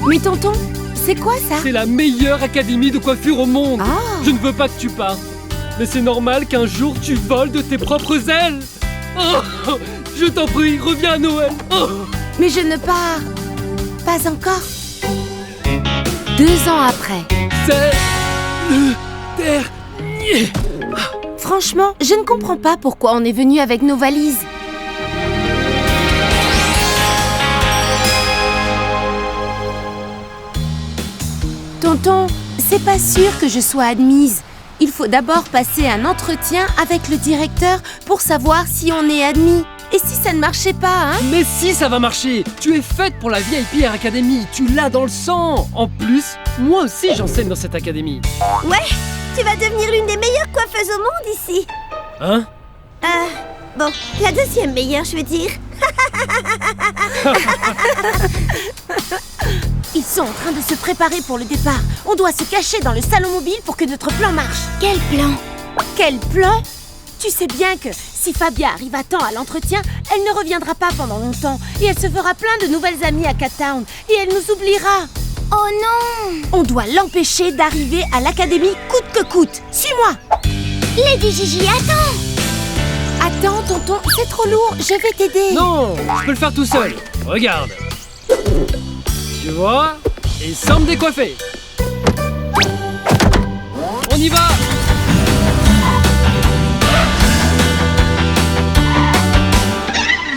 Mais tonton, c'est quoi ça? C'est la meilleure académie de coiffure au monde. Je ne veux pas que tu partes. Mais c'est normal qu'un jour tu voles de tes propres ailes. Oh, je t'en prie, reviens à Noël. Oh. Mais je ne pars pas encore. 2 ans après. C'est le dernier. Franchement, je ne comprends pas pourquoi on est venu avec nos valises. Tonton, c'est pas sûr que je sois admise. Il faut d'abord passer un entretien avec le directeur pour savoir si on est admis. Et si ça ne marchait pas, hein? Mais si, ça va marcher. Tu es faite pour la VIP Air Academy. Tu l'as dans le sang. En plus, moi aussi j'enseigne dans cette académie. Ouais, tu vas devenir l'une des meilleures coiffeuses au monde ici. Hein? Bon, la deuxième meilleure, je veux dire. Ils sont en train de se préparer pour le départ. On doit se cacher dans le salon mobile pour que notre plan marche. Quel plan? Quel plan? Tu sais bien que si Fabia arrive à temps à l'entretien, elle ne reviendra pas pendant longtemps et elle se fera plein de nouvelles amies à Cat Town et elle nous oubliera. Oh non! On doit l'empêcher d'arriver à l'académie coûte que coûte. Suis-moi! Lady Gigi, attends! Attends, tonton, c'est trop lourd, je vais t'aider. Non, je peux le faire tout seul. Regarde. Tu vois? Et sans me décoiffer. On y va!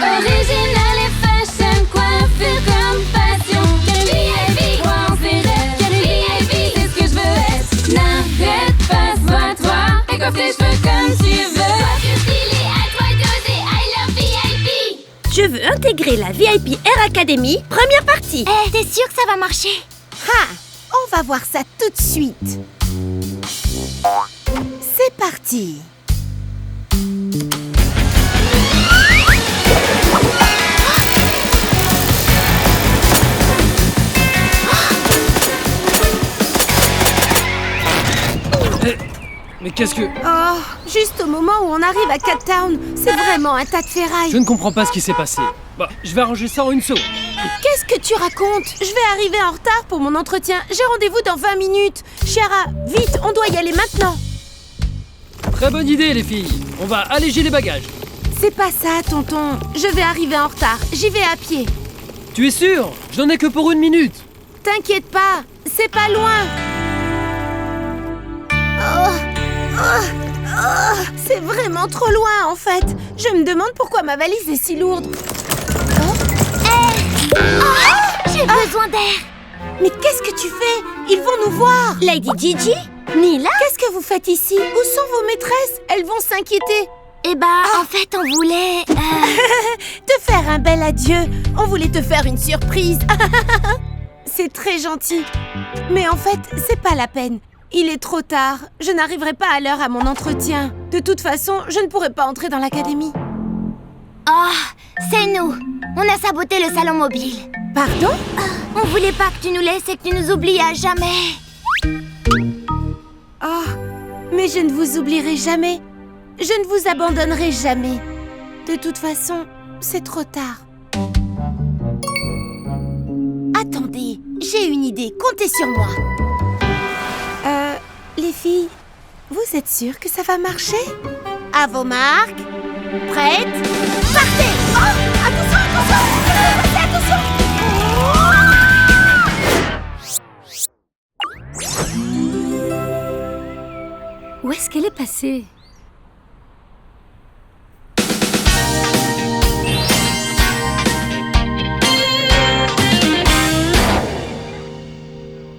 Original et fashion, coiffure comme passion. Quel VIP, moi on s'érête. Quel VIP, c'est ce que je veux être. N'arrête pas, sois-toi et coiffe tes cheveux comme tu veux. Coiffure stylée, à toi d'oser, I love VIP. Je veux intégrer la VIP Air Academy, première partie. T'es sûr que ça va marcher? Ha! On va voir ça tout de suite. C'est parti. Mais qu'est-ce que... Oh, juste au moment où on arrive à Cat Town, c'est vraiment un tas de ferraille. Je ne comprends pas ce qui s'est passé. Bah, je vais arranger ça en une seconde. Qu'est-ce que tu racontes? Je vais arriver en retard pour mon entretien. J'ai rendez-vous dans 20 minutes. Chiara, vite, on doit y aller maintenant. Très bonne idée, les filles. On va alléger les bagages. C'est pas ça, tonton. Je vais arriver en retard. J'y vais à pied. Tu es sûr? Je n'en ai que pour 1 minute. T'inquiète pas, c'est pas loin. C'est vraiment trop loin, en fait. Je me demande pourquoi ma valise est si lourde. J'ai besoin d'air. Mais qu'est-ce que tu fais? Ils vont nous voir. Lady Gigi? Nila? Qu'est-ce que vous faites ici? Où sont vos maîtresses? Elles vont s'inquiéter. Eh ben, en fait, on voulait... Te faire un bel adieu. On voulait te faire une surprise. C'est très gentil. Mais en fait, c'est pas la peine. Il est trop tard. Je n'arriverai pas à l'heure à mon entretien. De toute façon, je ne pourrai pas entrer dans l'académie. Oh, c'est nous. On a saboté le salon mobile. Pardon? On voulait pas que tu nous laisses et que tu nous oublies à jamais. Oh, mais je ne vous oublierai jamais. Je ne vous abandonnerai jamais. De toute façon, c'est trop tard. Attendez, j'ai une idée. Comptez sur moi. Les filles, vous êtes sûres que ça va marcher? À vos marques. Prêtes? Partez! Oh! Attention, attention! Attention! Où est-ce qu'elle est passée?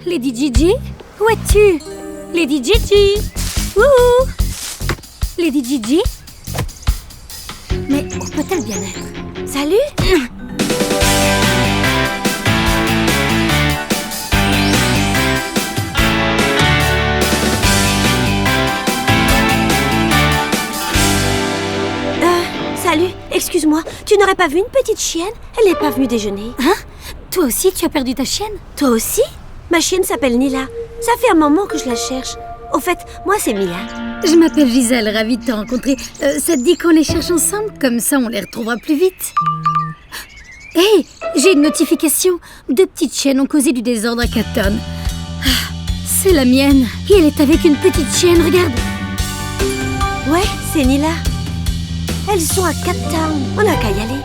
Lady Gigi? Où es-tu? Lady Gigi! Wouhou! Lady Gigi? Mais où peut-elle bien être? Salut! Salut, excuse-moi, tu n'aurais pas vu une petite chienne? Elle n'est pas venue déjeuner. Hein? Toi aussi, tu as perdu ta chienne? Toi aussi? Ma chienne s'appelle Nila. Ça fait un moment que je la cherche. Au fait, moi c'est Mila. Je m'appelle Gisèle, ravie de te rencontrer. Ça te dit qu'on les cherche ensemble? Comme ça, on les retrouvera plus vite. Hé, j'ai une notification. 2 petites chiennes ont causé du désordre à Caton. C'est la mienne. Et elle est avec une petite chienne, regarde. Ouais, c'est Nila. Elles sont à Cape Town. On n'a qu'à y aller.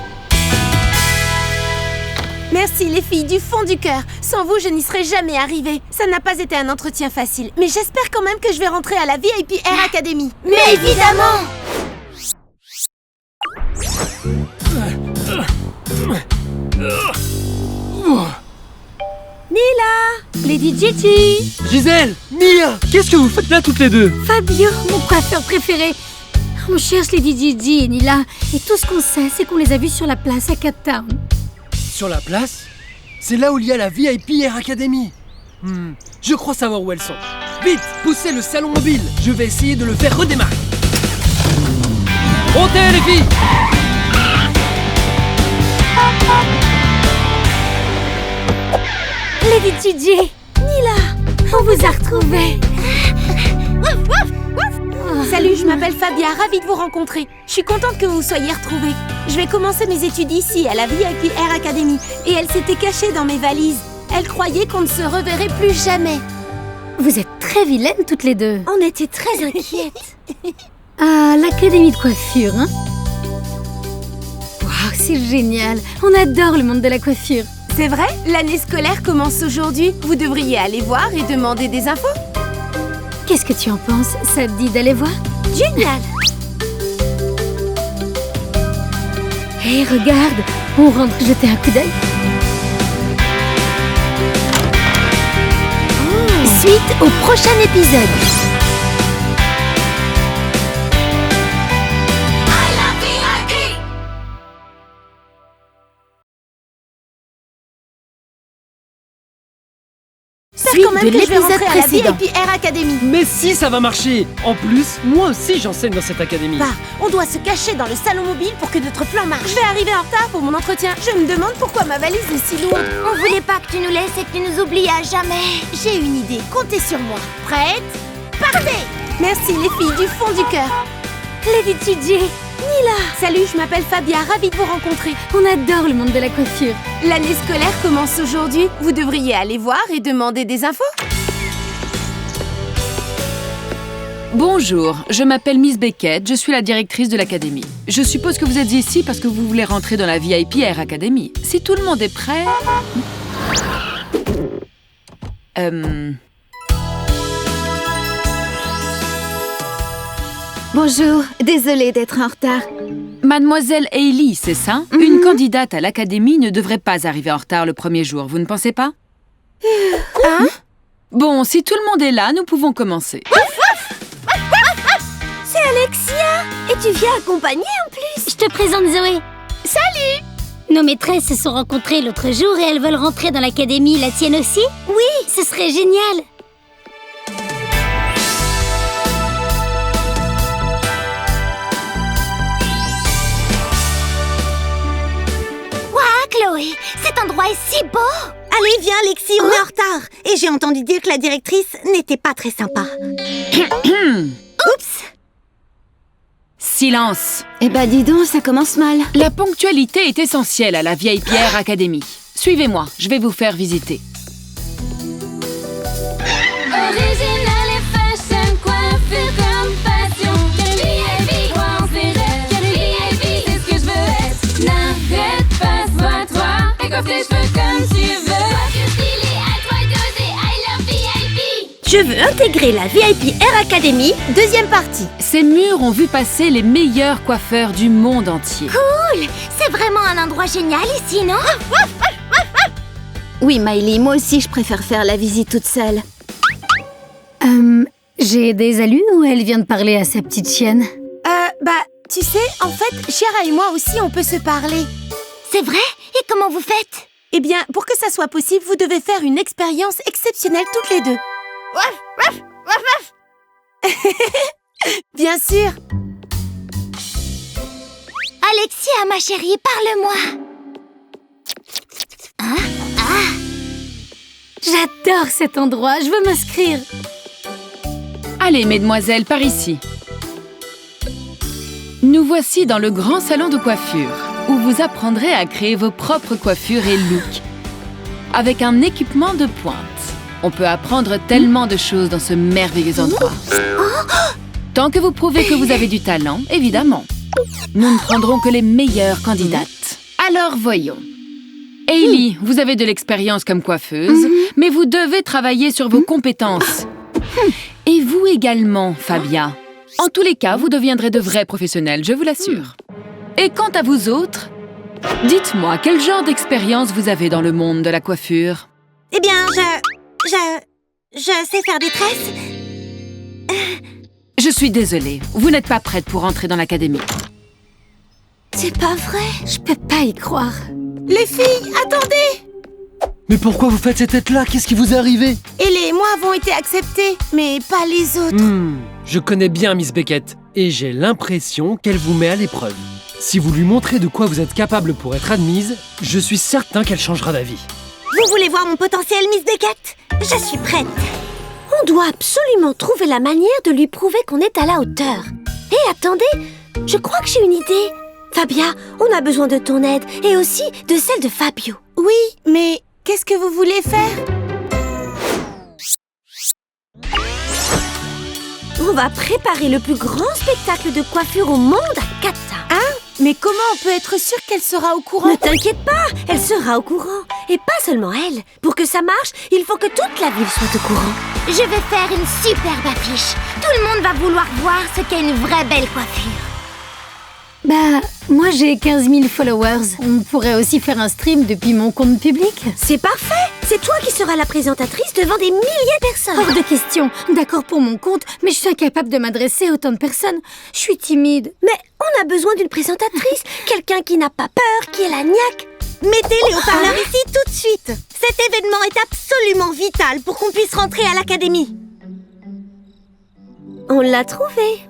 Merci les filles, du fond du cœur. Sans vous, je n'y serais jamais arrivée. Ça n'a pas été un entretien facile, mais j'espère quand même que je vais rentrer à la VIP Air Academy. Mais évidemment! Nila! Lady Gigi! Gisèle, Mia, qu'est-ce que vous faites là toutes les deux? Fabio, mon coiffeur préféré. On cherche Lady Gigi et Nila. Et tout ce qu'on sait, c'est qu'on les a vus sur la place à Cape Town. Sur la place? C'est là où il y a la VIP Air Academy. Je crois savoir où elles sont. Vite, poussez le salon mobile. Je vais essayer de le faire redémarrer. Montez les filles! Lady Gigi! Nila! On vous a retrouvés! Salut, je m'appelle Fabia, ravie de vous rencontrer. Je suis contente que vous vous soyez retrouvés. Je vais commencer mes études ici, à la VIP Air Academy. Et elle s'était cachée dans mes valises. Elle croyait qu'on ne se reverrait plus jamais. Vous êtes très vilaines toutes les deux. On était très inquiètes. Ah, l'académie de coiffure, hein? Waouh, c'est génial! On adore le monde de la coiffure. C'est vrai? L'année scolaire commence aujourd'hui. Vous devriez aller voir et demander des infos. Qu'est-ce que tu en penses? Ça te dit d'aller voir? Génial! Hé, regarde! On rentre jeter un coup d'œil. Suite au prochain épisode. J'espère quand même de que je vais l'épisode rentrer à la précédent. VIP Air Academy. Mais si, ça va marcher. En plus, moi aussi j'enseigne dans cette académie. Bah, on doit se cacher dans le salon mobile pour que notre plan marche. Je vais arriver en retard pour mon entretien. Je me demande pourquoi ma valise est si lourde. On voulait pas que tu nous laisses et que tu nous oublies à jamais. J'ai une idée, comptez sur moi. Prête? Partez! Merci les filles, du fond du cœur. Lady Gigi! Nila! Salut, je m'appelle Fabia, ravie de vous rencontrer. On adore le monde de la coiffure. L'année scolaire commence aujourd'hui. Vous devriez aller voir et demander des infos. Bonjour, je m'appelle Miss Beckett, je suis la directrice de l'académie. Je suppose que vous êtes ici parce que vous voulez rentrer dans la VIP Air Academy. Si tout le monde est prêt... Bonjour, désolée d'être en retard. Mademoiselle Hailey, c'est ça? Une candidate à l'académie ne devrait pas arriver en retard le premier jour, vous ne pensez pas? Hein? Bon, si tout le monde est là, nous pouvons commencer. C'est Alexia! Et tu viens accompagner en plus? Je te présente Zoé. Salut! Nos maîtresses se sont rencontrées l'autre jour et elles veulent rentrer dans l'académie. La tienne aussi? Oui! Ce serait génial! Chloé, cet endroit est si beau! Allez, viens Alexis, on est en retard. Et j'ai entendu dire que la directrice n'était pas très sympa. Oups! Silence! Eh ben dis donc, ça commence mal. La ponctualité est essentielle à la VIP Air Academy. Suivez-moi, je vais vous faire visiter. Original et fashion, coiffure comme passion. VIP, crois en ses rêves. VIP, c'est ce que je veux être. N'arrête pas, sois-toi. Et coiffe tes cheveux comme tu veux. Coiffure stylée, à toi d'oser. I love VIP. Je veux intégrer la VIP Air Academy. Deuxième partie. Ces murs ont vu passer les meilleurs coiffeurs du monde entier. C'est vraiment un endroit génial ici, non? Oui, Miley, moi aussi je préfère faire la visite toute seule. J'ai des alus ou elle vient de parler à sa petite chienne? Tu sais, en fait, Chiara et moi aussi, on peut se parler. C'est vrai? Et comment vous faites? Eh bien, pour que ça soit possible, vous devez faire une expérience exceptionnelle toutes les deux. Bien sûr. Alexia, ma chérie, parle-moi. J'adore cet endroit, je veux m'inscrire. Allez, mesdemoiselles, par ici. Nous voici dans le grand salon de coiffure. où vous apprendrez à créer vos propres coiffures et looks avec un équipement de pointe. On peut apprendre tellement de choses dans ce merveilleux endroit. Tant que vous prouvez que vous avez du talent, évidemment. Nous ne prendrons que les meilleures candidates. Alors voyons. Hailey, vous avez de l'expérience comme coiffeuse, mais vous devez travailler sur vos compétences. Et vous également, Fabia. En tous les cas, vous deviendrez de vrais professionnels, je vous l'assure. Et quant à vous autres, dites-moi, quel genre d'expérience vous avez dans le monde de la coiffure? Eh bien, je sais faire des tresses. Je suis désolée, vous n'êtes pas prête pour entrer dans l'académie. C'est pas vrai. Je peux pas y croire. Les filles, attendez! Mais pourquoi vous faites cette tête-là? Qu'est-ce qui vous est arrivé? Ellie et moi avons été acceptés, mais pas les autres. Je connais bien Miss Beckett, et j'ai l'impression qu'elle vous met à l'épreuve. Si vous lui montrez de quoi vous êtes capable pour être admise, je suis certain qu'elle changera d'avis. Vous voulez voir mon potentiel, Miss Beckett? Je suis prête. On doit absolument trouver la manière de lui prouver qu'on est à la hauteur. Et attendez, je crois que j'ai une idée. Fabia, on a besoin de ton aide et aussi de celle de Fabio. Oui, mais qu'est-ce que vous voulez faire? On va préparer le plus grand spectacle de coiffure au monde à Kata. Mais comment on peut être sûr qu'elle sera au courant? Ne t'inquiète pas, elle sera au courant. Et pas seulement elle. Pour que ça marche, il faut que toute la ville soit au courant. Je vais faire une superbe affiche. Tout le monde va vouloir voir ce qu'est une vraie belle coiffure. Bah, moi j'ai 15 000 followers. On pourrait aussi faire un stream depuis mon compte public. C'est parfait. C'est toi qui seras la présentatrice devant des milliers de personnes. Hors de question. D'accord pour mon compte, mais je suis incapable de m'adresser à autant de personnes. Je suis timide. Mais on a besoin d'une présentatrice. Quelqu'un qui n'a pas peur, qui est la niaque. Mettez les haut-parleurs ici tout de suite. Cet événement est absolument vital pour qu'on puisse rentrer à l'académie. On l'a trouvé.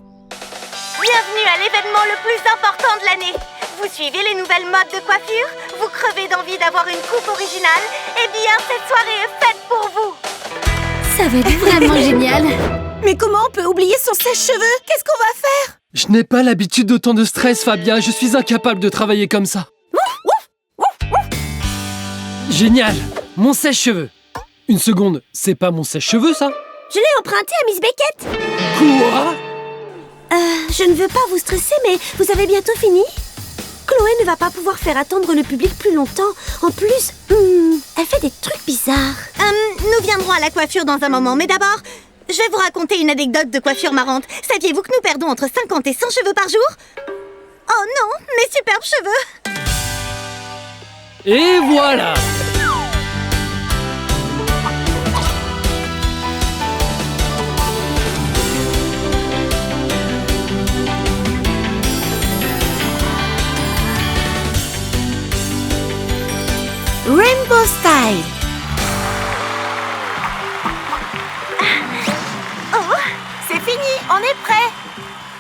Bienvenue à l'événement le plus important de l'année. Vous suivez les nouvelles modes de coiffure? Vous crevez d'envie d'avoir une coupe originale? Eh bien, cette soirée est faite pour vous. Ça va être vraiment génial. Mais comment on peut oublier son sèche-cheveux? Qu'est-ce qu'on va faire? Je n'ai pas l'habitude d'autant de stress, Fabia. Je suis incapable de travailler comme ça. Génial! Mon sèche-cheveux. Une seconde, c'est pas mon sèche-cheveux, ça? Je l'ai emprunté à Miss Beckett. Quoi? Je ne veux pas vous stresser, mais vous avez bientôt fini? Chloé ne va pas pouvoir faire attendre le public plus longtemps. En plus, elle fait des trucs bizarres. Nous viendrons à la coiffure dans un moment, mais d'abord, je vais vous raconter une anecdote de coiffure marrante. Saviez-vous que nous perdons entre 50 et 100 cheveux par jour? Oh non, mes superbes cheveux! Et voilà! Rainbow Style. Oh, c'est fini, on est prêt.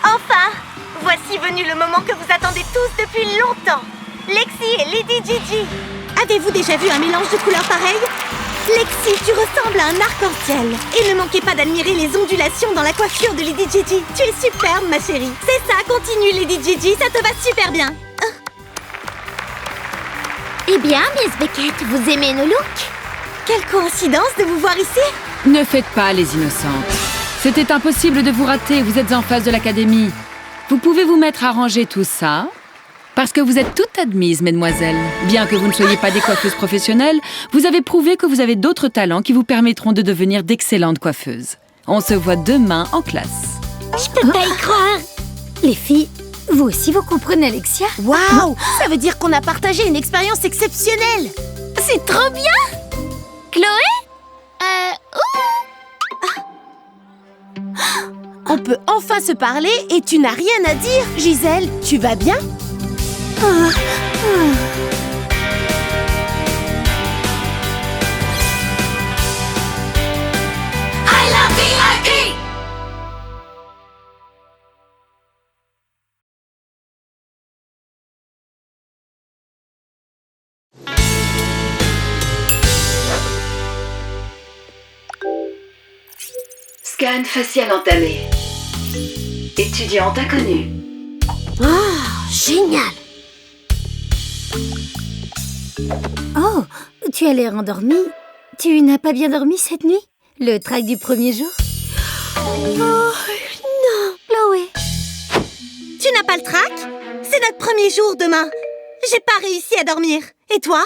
Enfin, voici venu le moment que vous attendez tous depuis longtemps. Lexi et Lady Gigi. Avez-vous déjà vu un mélange de couleurs pareil? Lexi, tu ressembles à un arc-en-ciel. Et ne manquez pas d'admirer les ondulations dans la coiffure de Lady Gigi. Tu es superbe, ma chérie. C'est ça, continue, Lady Gigi, ça te va super bien. Eh bien, Miss Beckett, vous aimez nos looks? Quelle coïncidence de vous voir ici. Ne faites pas les innocentes. C'était impossible de vous rater, vous êtes en face de l'académie. Vous pouvez vous mettre à ranger tout ça, parce que vous êtes toutes admises, mesdemoiselles. Bien que vous ne soyez pas des coiffeuses professionnelles, vous avez prouvé que vous avez d'autres talents qui vous permettront de devenir d'excellentes coiffeuses. On se voit demain en classe. Je peux pas y croire. Les filles, vous aussi vous comprenez, Alexia? Waouh! Ça veut dire qu'on a partagé une expérience exceptionnelle. C'est trop bien. Chloé? On peut enfin se parler et tu n'as rien à dire. Gisèle, tu vas bien? Scan facial entamé. Étudiante inconnue. Oh, génial. Oh, tu as l'air endormie. Tu n'as pas bien dormi cette nuit? Le trac du premier jour? Oh, non. Chloé. Tu n'as pas le trac? C'est notre premier jour demain. J'ai pas réussi à dormir. Et toi?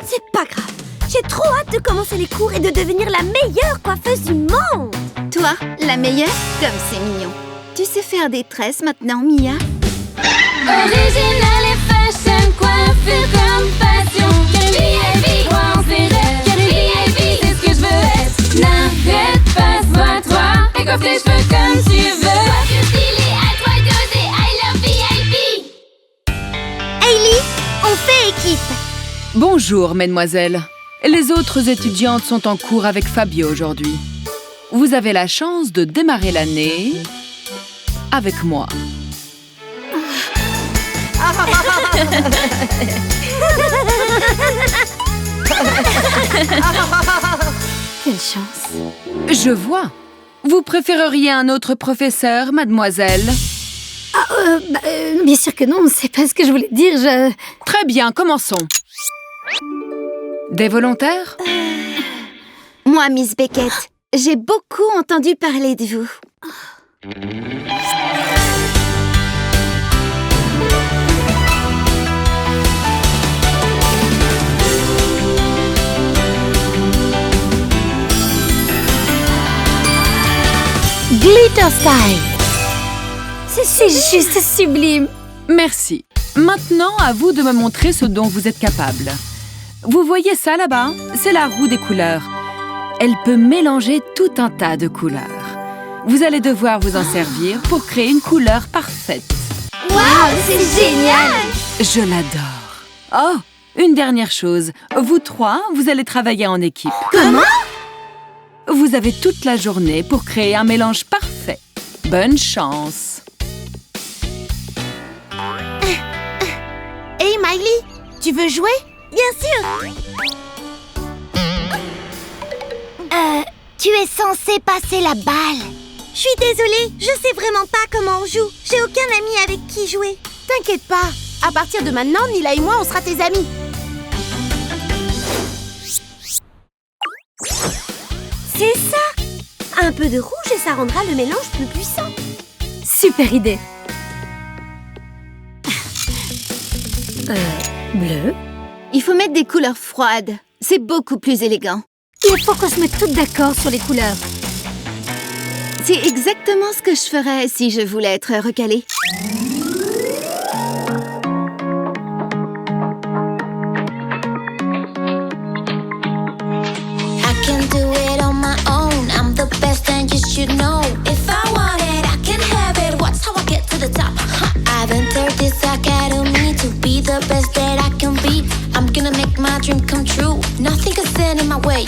C'est pas grave. J'ai trop hâte de commencer les cours et de devenir la meilleure coiffeuse du monde. Toi, la meilleure? Comme c'est mignon. Tu sais faire des tresses maintenant, Mia? Original et fashion, coiffure comme passion. VIP, croire ses rêves. VIP, c'est ce que je veux être. N'arrête pas, sois-toi et coiffe tes cheveux comme tu veux. Coiffure stylée, à toi d'oser, I love VIP. Hailey, on fait équipe. Bonjour, mesdemoiselles. Les autres étudiantes sont en cours avec Fabio aujourd'hui. Vous avez la chance de démarrer l'année avec moi. Quelle chance. Je vois. Vous préféreriez un autre professeur, mademoiselle? Bien sûr que non, c'est pas ce que je voulais dire, Très bien, commençons. Des volontaires? Moi, Miss Beckett, j'ai beaucoup entendu parler de vous. Glitter Style. C'est juste sublime. Merci. Maintenant, à vous de me montrer ce dont vous êtes capable. Vous voyez ça là-bas? C'est la roue des couleurs. Elle peut mélanger tout un tas de couleurs. Vous allez devoir vous en servir pour créer une couleur parfaite. Waouh, c'est génial. Je l'adore. Oh, une dernière chose. Vous trois, vous allez travailler en équipe. Comment? Vous avez toute la journée pour créer un mélange parfait. Bonne chance. Hey Miley, tu veux jouer? Bien sûr. Tu es censée passer la balle. Je suis désolée, je sais vraiment pas comment on joue. J'ai aucun ami avec qui jouer. T'inquiète pas. À partir de maintenant, Nila et moi, on sera tes amis. C'est ça. Un peu de rouge et ça rendra le mélange plus puissant. Super idée. Bleu. Il faut mettre des couleurs froides. C'est beaucoup plus élégant. Il faut qu'on se mette toutes d'accord sur les couleurs. C'est exactement ce que je ferais si je voulais être recalée. I can do it on my own. I'm the best and you should know. If I want it, I can have it. Watch how I get to the top. I've entered this academy to be the best that I can be. I'm gonna make my dream come true. Nothing can stand in my way.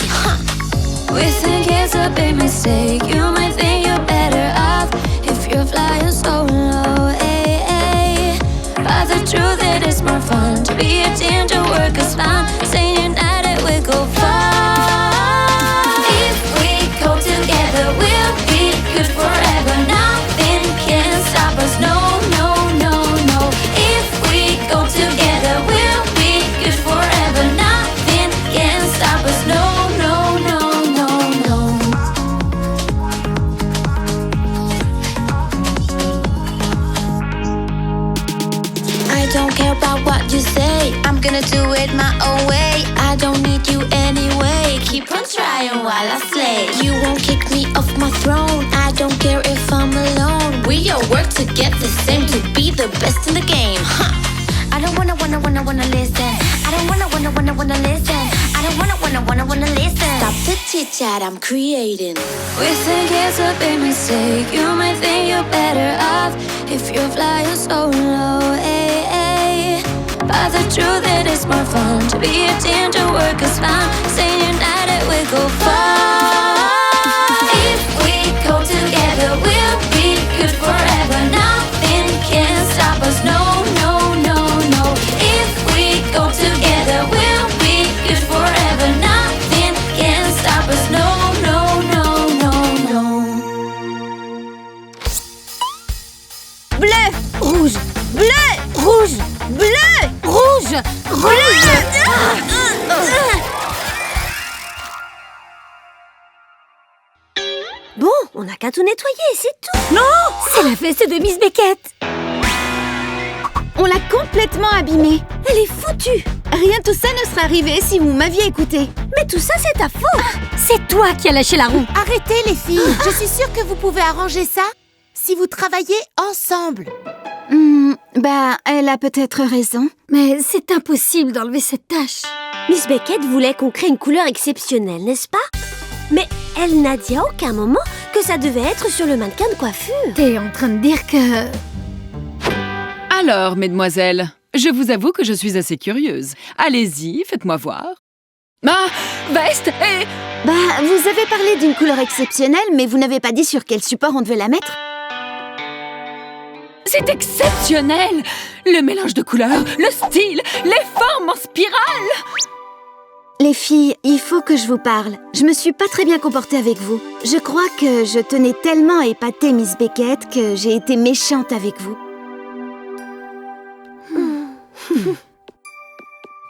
We think it's a big mistake. You might think you're better off if you're flying so low. Ay, ay. But the truth it is more fun to be a team, to work as fun. Staying united, we go far. If we go together, we'll be good forever. Nothing can stop us. No, no, no, no. If we go together, we'll be good forever. Nothing can stop us. No, no, no, no, no. I don't care about what you say. I'm gonna do it my own way. I don't need you anyway. Keep on trying while I slay. You won't kick me off my throne. I don't care if I'm alone. We all work to get the same, to be the best in the game. Huh. I don't wanna listen. I don't wanna listen. I don't wanna listen. Stop the chit chat, I'm creating. We think it's a big mistake. You might think you're better off if you're flying so low. Ay, ay. But the truth it is more fun to be a team, to work as fun. Staying united, we go far. If we go together, we'll be good forever. Nothing can stop us. No, no, no, no. If we go together, we'll be good forever. Nothing can stop us. No, no, no, no, no. Bleu, Rouge, bleu, rouge, bleu. rouge. Rouge. Bon, on n'a qu'à tout nettoyer, c'est tout. C'est la veste de Miss Beckett. On l'a complètement abîmée. Elle est foutue. Rien de tout ça ne serait arrivé si vous m'aviez écouté. Mais tout ça, c'est ta faute. C'est toi qui as lâché la roue. Arrêtez les filles. Je suis sûre que vous pouvez arranger ça si vous travaillez ensemble. Elle a peut-être raison. Mais c'est impossible d'enlever cette tache. Miss Beckett voulait qu'on crée une couleur exceptionnelle, n'est-ce pas? Mais elle n'a dit à aucun moment que ça devait être sur le mannequin de coiffure. T'es en train de dire que... Alors, mesdemoiselles, je vous avoue que je suis assez curieuse. Allez-y, faites-moi voir. Ah, veste et... Vous avez parlé d'une couleur exceptionnelle, mais vous n'avez pas dit sur quel support on devait la mettre. C'est exceptionnel! Le mélange de couleurs, le style, les formes en spirale! Les filles, il faut que je vous parle. Je me suis pas très bien comportée avec vous. Je crois que je tenais tellement à épater Miss Beckett que j'ai été méchante avec vous.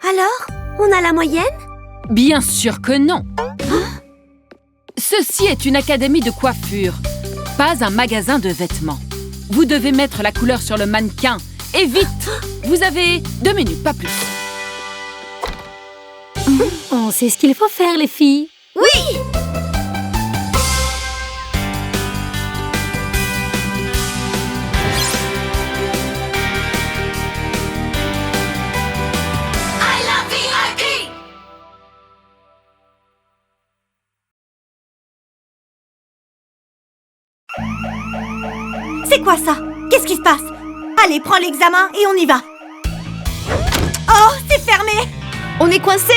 Alors, on a la moyenne? Bien sûr que non! Ceci est une académie de coiffure, pas un magasin de vêtements. Vous devez mettre la couleur sur le mannequin, et vite! Vous avez 2 minutes, pas plus. On sait ce qu'il faut faire, les filles. Oui! C'est quoi ça? Qu'est-ce qui se passe? Allez, prends l'examen et on y va. Oh, c'est fermé. On est coincés?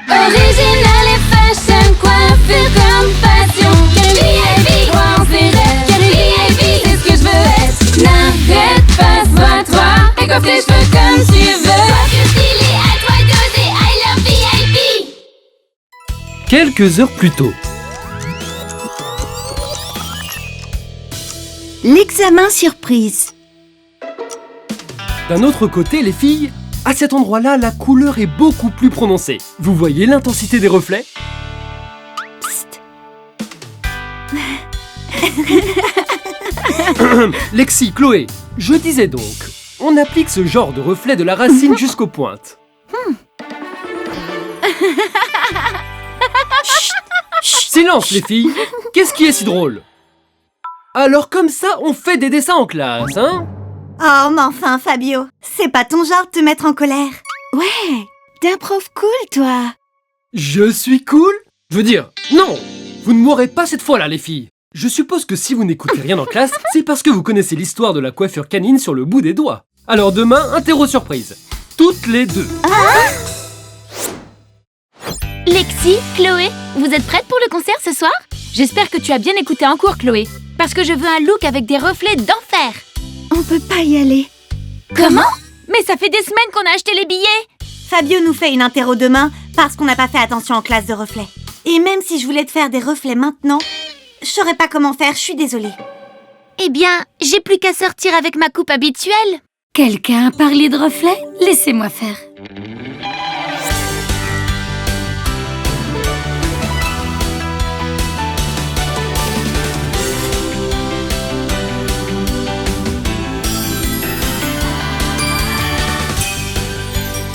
Original et fashion, coiffure comme passion. Curly et vie, croise les rêves. Curly et vie, c'est ce que je veux être. N'arrête pas, sois-toi et coiffe tes cheveux comme tu veux. Coiffure stylée, à toi d'oser, I love VIP. Quelques heures plus tôt. L'examen surprise. D'un autre côté, les filles, à cet endroit-là, la couleur est beaucoup plus prononcée. Vous voyez l'intensité des reflets? Lexi, Chloé, je disais donc, on applique ce genre de reflet de la racine jusqu'aux pointes. Chut, silence les filles. Qu'est-ce qui est si drôle? Alors comme ça, on fait des dessins en classe, hein? Oh, mais enfin, Fabio, c'est pas ton genre de te mettre en colère. Ouais, t'es un prof cool, toi. Je suis cool? Je veux dire, non! Vous ne m'aurez pas cette fois-là, les filles. Je suppose que si vous n'écoutez rien en classe, c'est parce que vous connaissez l'histoire de la coiffure canine sur le bout des doigts. Alors demain, interro surprise. Toutes les deux. Lexi, Chloé, vous êtes prêtes pour le concert ce soir? J'espère que tu as bien écouté en cours, Chloé. Parce que je veux un look avec des reflets d'enfer. On peut pas y aller. Comment? Mais ça fait des semaines qu'on a acheté les billets. Fabio nous fait une interro demain parce qu'on n'a pas fait attention en classe de reflets. Et même si je voulais te faire des reflets maintenant, je saurais pas comment faire, je suis désolée. Eh bien, j'ai plus qu'à sortir avec ma coupe habituelle. Quelqu'un a parlé de reflets? Laissez-moi faire.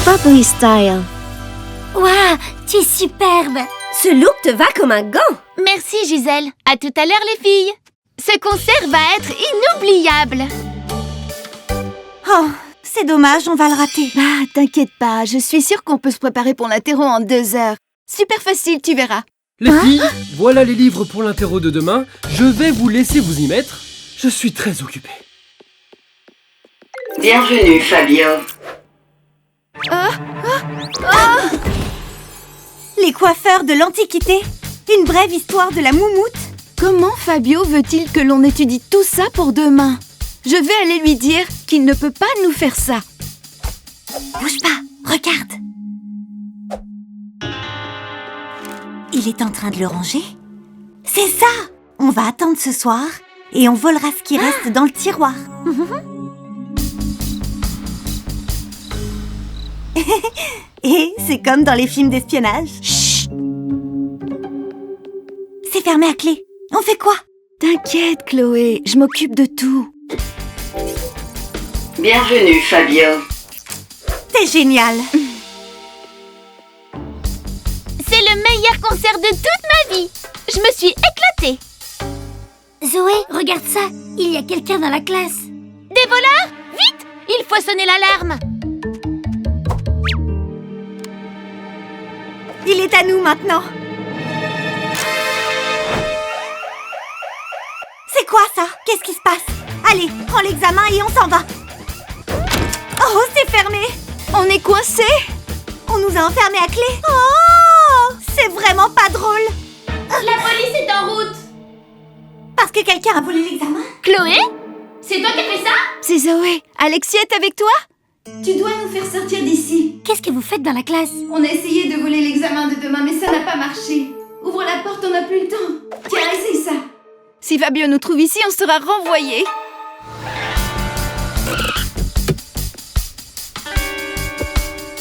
Poppy style. Waouh, tu es superbe. Ce look te va comme un gant. Merci, Gisèle. À tout à l'heure, les filles. Ce concert va être inoubliable. Oh, c'est dommage, on va le rater. T'inquiète pas, je suis sûre qu'on peut se préparer pour l'interro en 2 heures. Super facile, tu verras. Les filles, voilà les livres pour l'interro de demain. Je vais vous laisser vous y mettre. Je suis très occupée. Bienvenue, Fabio. Les coiffeurs de l'Antiquité. Une brève histoire de la moumoute. Comment Fabio veut-il que l'on étudie tout ça pour demain? Je vais aller lui dire qu'il ne peut pas nous faire ça. Bouge pas, regarde. Il est en train de le ranger. C'est ça. On va attendre ce soir et on volera ce qui reste dans le tiroir. Et c'est comme dans les films d'espionnage. Chut! C'est fermé à clé. On fait quoi? T'inquiète, Chloé, je m'occupe de tout. Bienvenue, Fabio. T'es génial. C'est le meilleur concert de toute ma vie. Je me suis éclatée. Zoé, regarde ça. Il y a quelqu'un dans la classe. Des voleurs? Vite! Il faut sonner l'alarme. Il est à nous maintenant. C'est quoi ça? Qu'est-ce qui se passe? Allez, prends l'examen et on s'en va. Oh, c'est fermé. On est coincés. On nous a enfermés à clé. Oh, c'est vraiment pas drôle. La police est en route. Parce que quelqu'un a volé l'examen? Chloé? C'est toi qui as fait ça? C'est Zoé. Alexia est avec toi? Tu dois nous faire sortir d'ici. Qu'est-ce que vous faites dans la classe? On a essayé de voler l'examen de demain, mais ça n'a pas marché. Ouvre la porte, on n'a plus le temps. Tiens, essaye ça. Si Fabio nous trouve ici, on sera renvoyés.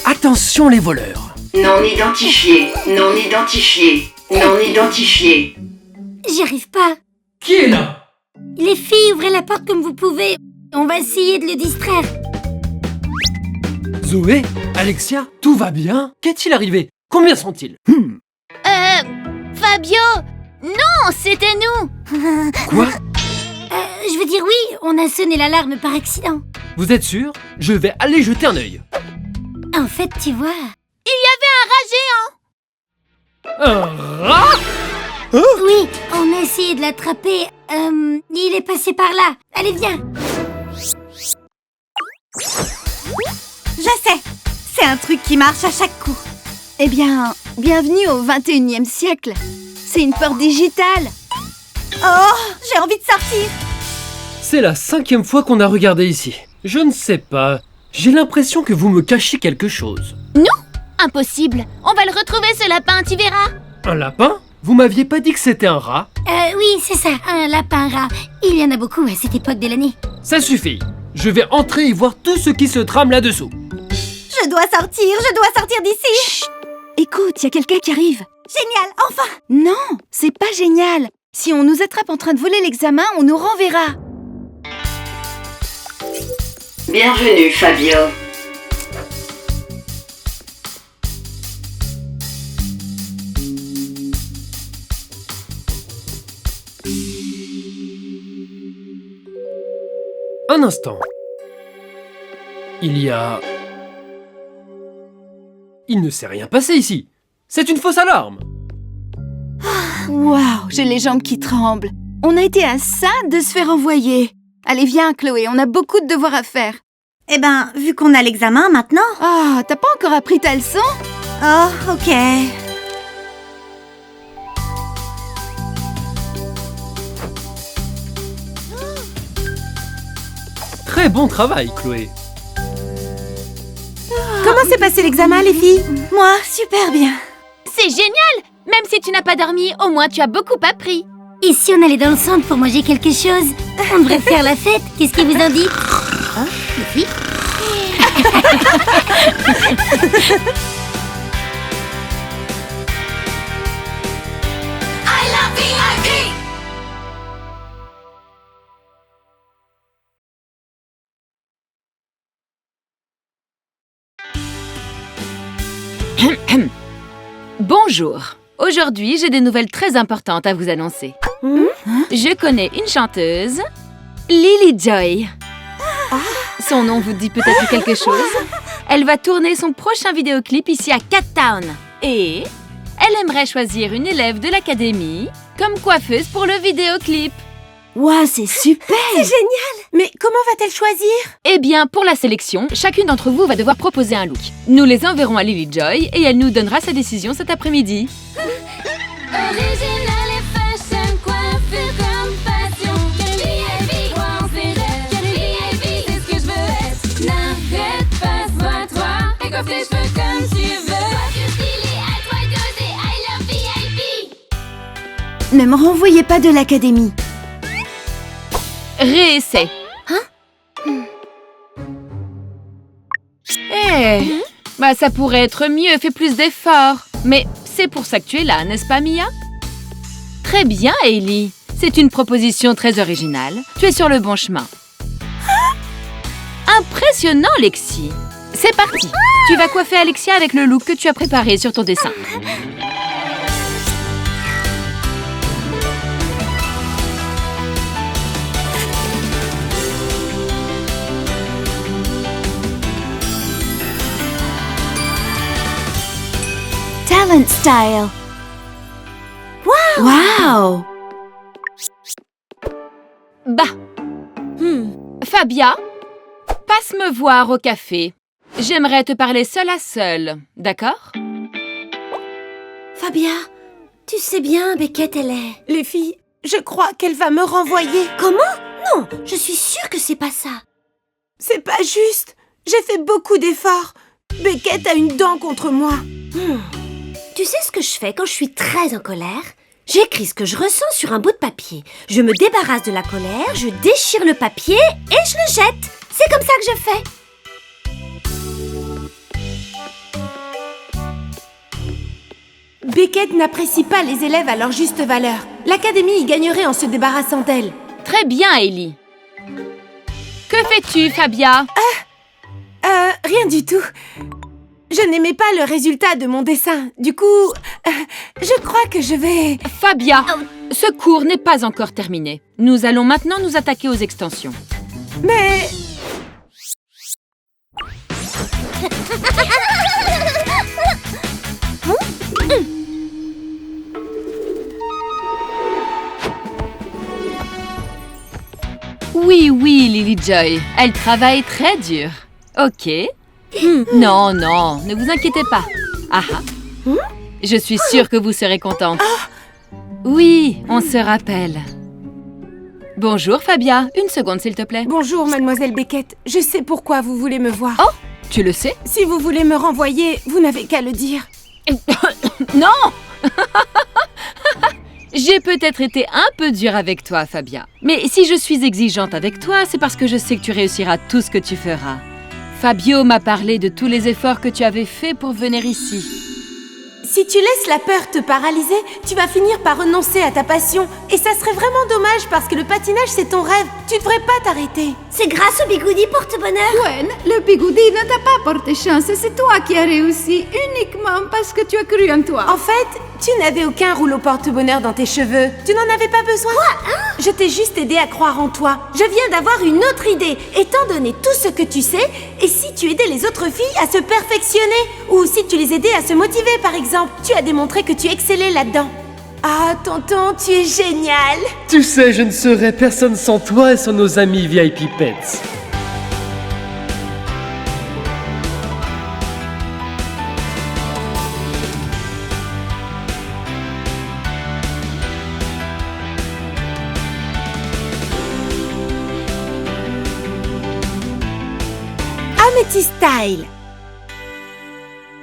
Attention les voleurs. Non identifié, non identifié, non identifié. J'y arrive pas. Qui est là? Les filles, ouvrez la porte comme vous pouvez. On va essayer de le distraire. Zoé? Alexia? Tout va bien? Qu'est-il arrivé? Combien sont-ils? Fabio? Non, c'était nous. Quoi? Je veux dire oui, on a sonné l'alarme par accident. Vous êtes sûr? Je vais aller jeter un œil. En fait, tu vois... Il y avait un rat géant. Un rat? Oui, on a essayé de l'attraper. Il est passé par là. Allez, viens. Je sais. C'est un truc qui marche à chaque coup. Eh bien, bienvenue au 21e siècle. C'est une porte digitale. Oh, j'ai envie de sortir. C'est la 5e fois qu'on a regardé ici. Je ne sais pas. J'ai l'impression que vous me cachez quelque chose. Nous? Impossible. On va le retrouver, ce lapin, tu verras. Un lapin? Vous m'aviez pas dit que c'était un rat? Oui, c'est ça, un lapin-rat. Il y en a beaucoup à cette époque de l'année. Ça suffit. Je vais entrer et voir tout ce qui se trame là-dessous. Je dois sortir d'ici. Chut. Écoute, il y a quelqu'un qui arrive. Génial, enfin. Non, c'est pas génial. Si on nous attrape en train de voler l'examen, on nous renverra. Bienvenue, Fabio. Un instant. Il ne s'est rien passé ici. C'est une fausse alarme. Waouh, j'ai les jambes qui tremblent. On a été à ça de se faire envoyer. Allez, viens, Chloé, on a beaucoup de devoirs à faire. Eh ben, vu qu'on a l'examen maintenant... Ah, t'as pas encore appris ta leçon? Oh, ok. Très bon travail, Chloé. Comment s'est passé l'examen, les filles? Moi, super bien. C'est génial. Même si tu n'as pas dormi, au moins tu as beaucoup appris. Et si on allait dans le centre pour manger quelque chose? On devrait faire la fête. Qu'est-ce qui vous en dit? Hein, les filles? Bonjour. Aujourd'hui, j'ai des nouvelles très importantes à vous annoncer. Je connais une chanteuse, Lily Joy. Son nom vous dit peut-être quelque chose? Elle va tourner son prochain vidéoclip ici à Cat Town. Et elle aimerait choisir une élève de l'académie comme coiffeuse pour le vidéoclip. Waouh, c'est super! C'est génial! Mais comment va-t-elle choisir? Eh bien, pour la sélection, chacune d'entre vous va devoir proposer un look. Nous les enverrons à Lily Joy et elle nous donnera sa décision cet après-midi. Original et fashion, coiffure comme passion. K-L-I-A-V, croire ses rêves. K-L-I-A-V, c'est ce que je veux être. N'arrête pas, sois-toi et coiffe tes cheveux comme tu veux. Coiffure stylée, à toi d'oser, I love VIP. Ne me renvoyez pas de l'académie. Réessai. Eh, Bah, ça pourrait être mieux, fais plus d'efforts. Mais c'est pour ça que tu es là, n'est-ce pas, Mia? Très bien, Hailey. C'est une proposition très originale. Tu es sur le bon chemin. Impressionnant, Lexi. C'est parti. Tu vas coiffer Alexia avec le look que tu as préparé sur ton dessin. Talent style. Wow! Bah. Fabia, passe me voir au café. J'aimerais te parler seule à seule, d'accord? Fabia, tu sais bien, Beckett, elle est... Les filles, je crois qu'elle va me renvoyer. Comment? Non, je suis sûre que c'est pas ça. C'est pas juste. J'ai fait beaucoup d'efforts. Beckett a une dent contre moi. Tu sais ce que je fais quand je suis très en colère? J'écris ce que je ressens sur un bout de papier. Je me débarrasse de la colère, je déchire le papier et je le jette. C'est comme ça que je fais. Beckett n'apprécie pas les élèves à leur juste valeur. L'académie y gagnerait en se débarrassant d'elle. Très bien, Hailey. Que fais-tu, Fabia? Rien du tout. Je n'aimais pas le résultat de mon dessin. Du coup, je crois que je vais... Fabia, ce cours n'est pas encore terminé. Nous allons maintenant nous attaquer aux extensions. Mais... Oui, Lily Joy. Elle travaille très dur. Ok. Non, ne vous inquiétez pas. Je suis sûre que vous serez contente. Oui, on se rappelle. Bonjour, Fabia. Une seconde, s'il te plaît. Bonjour, mademoiselle Beckett. Je sais pourquoi vous voulez me voir. Oh, tu le sais? Si vous voulez me renvoyer, vous n'avez qu'à le dire. Non. J'ai peut-être été un peu dure avec toi, Fabia. Mais si je suis exigeante avec toi, c'est parce que je sais que tu réussiras tout ce que tu feras. Fabio m'a parlé de tous les efforts que tu avais faits pour venir ici. Si tu laisses la peur te paralyser, tu vas finir par renoncer à ta passion. Et ça serait vraiment dommage parce que le patinage, c'est ton rêve. Tu devrais pas t'arrêter. C'est grâce au bigoudi porte-bonheur. Gwen, le bigoudi ne t'a pas porté chance. C'est toi qui as réussi uniquement parce que tu as cru en toi. En fait, tu n'avais aucun rouleau porte-bonheur dans tes cheveux. Tu n'en avais pas besoin. Quoi, hein? Je t'ai juste aidé à croire en toi. Je viens d'avoir une autre idée. Étant donné tout ce que tu sais, et si tu aidais les autres filles à se perfectionner? Ou si tu les aidais à se motiver, par exemple? Tu as démontré que tu excellais là-dedans. Ah, tonton, tu es génial! Tu sais, je ne serais personne sans toi et sans nos amis VIP Pets. Amethyst Style.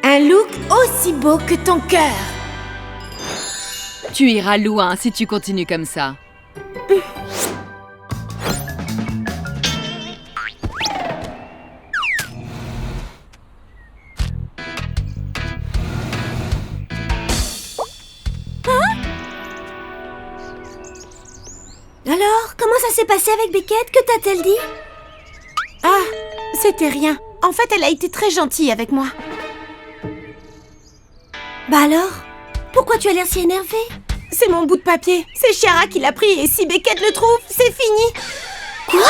Un look aussi beau que ton cœur. Tu iras loin si tu continues comme ça. Alors, comment ça s'est passé avec Beckett? Que t'a-t-elle dit? Ah, c'était rien. En fait, elle a été très gentille avec moi. Bah alors? Pourquoi tu as l'air si énervée? C'est mon bout de papier. C'est Chiara qui l'a pris et si Beckett le trouve, c'est fini. Quoi?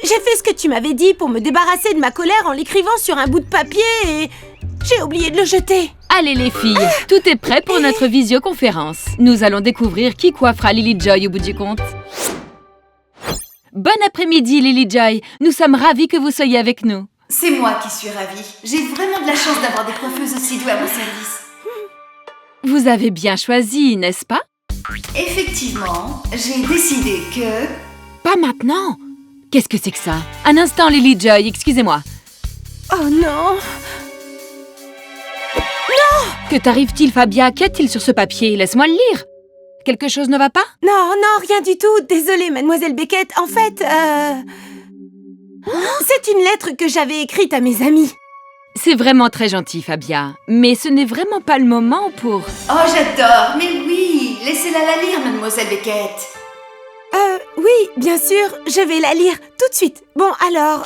J'ai fait ce que tu m'avais dit pour me débarrasser de ma colère en l'écrivant sur un bout de papier et... j'ai oublié de le jeter. Allez les filles, tout est prêt pour notre visioconférence. Nous allons découvrir qui coiffera Lily Joy au bout du compte. Bon après-midi Lily Joy, nous sommes ravis que vous soyez avec nous. C'est moi qui suis ravie. J'ai vraiment de la chance d'avoir des coiffeuses aussi douées à mon service. Vous avez bien choisi, n'est-ce pas? Effectivement, j'ai décidé que... Pas maintenant. Qu'est-ce que c'est que ça? Un instant Lily Joy, excusez-moi. Oh non! Que t'arrive-t-il, Fabia? Qu'y a-t-il sur ce papier? Laisse-moi le lire. Quelque chose ne va pas? Non, rien du tout. Désolée, mademoiselle Beckett. En fait, c'est une lettre que j'avais écrite à mes amis. C'est vraiment très gentil, Fabia. Mais ce n'est vraiment pas le moment pour... Oh, j'adore. Mais oui, laissez-la la lire, mademoiselle Beckett. Oui, bien sûr, je vais la lire tout de suite. Bon, alors...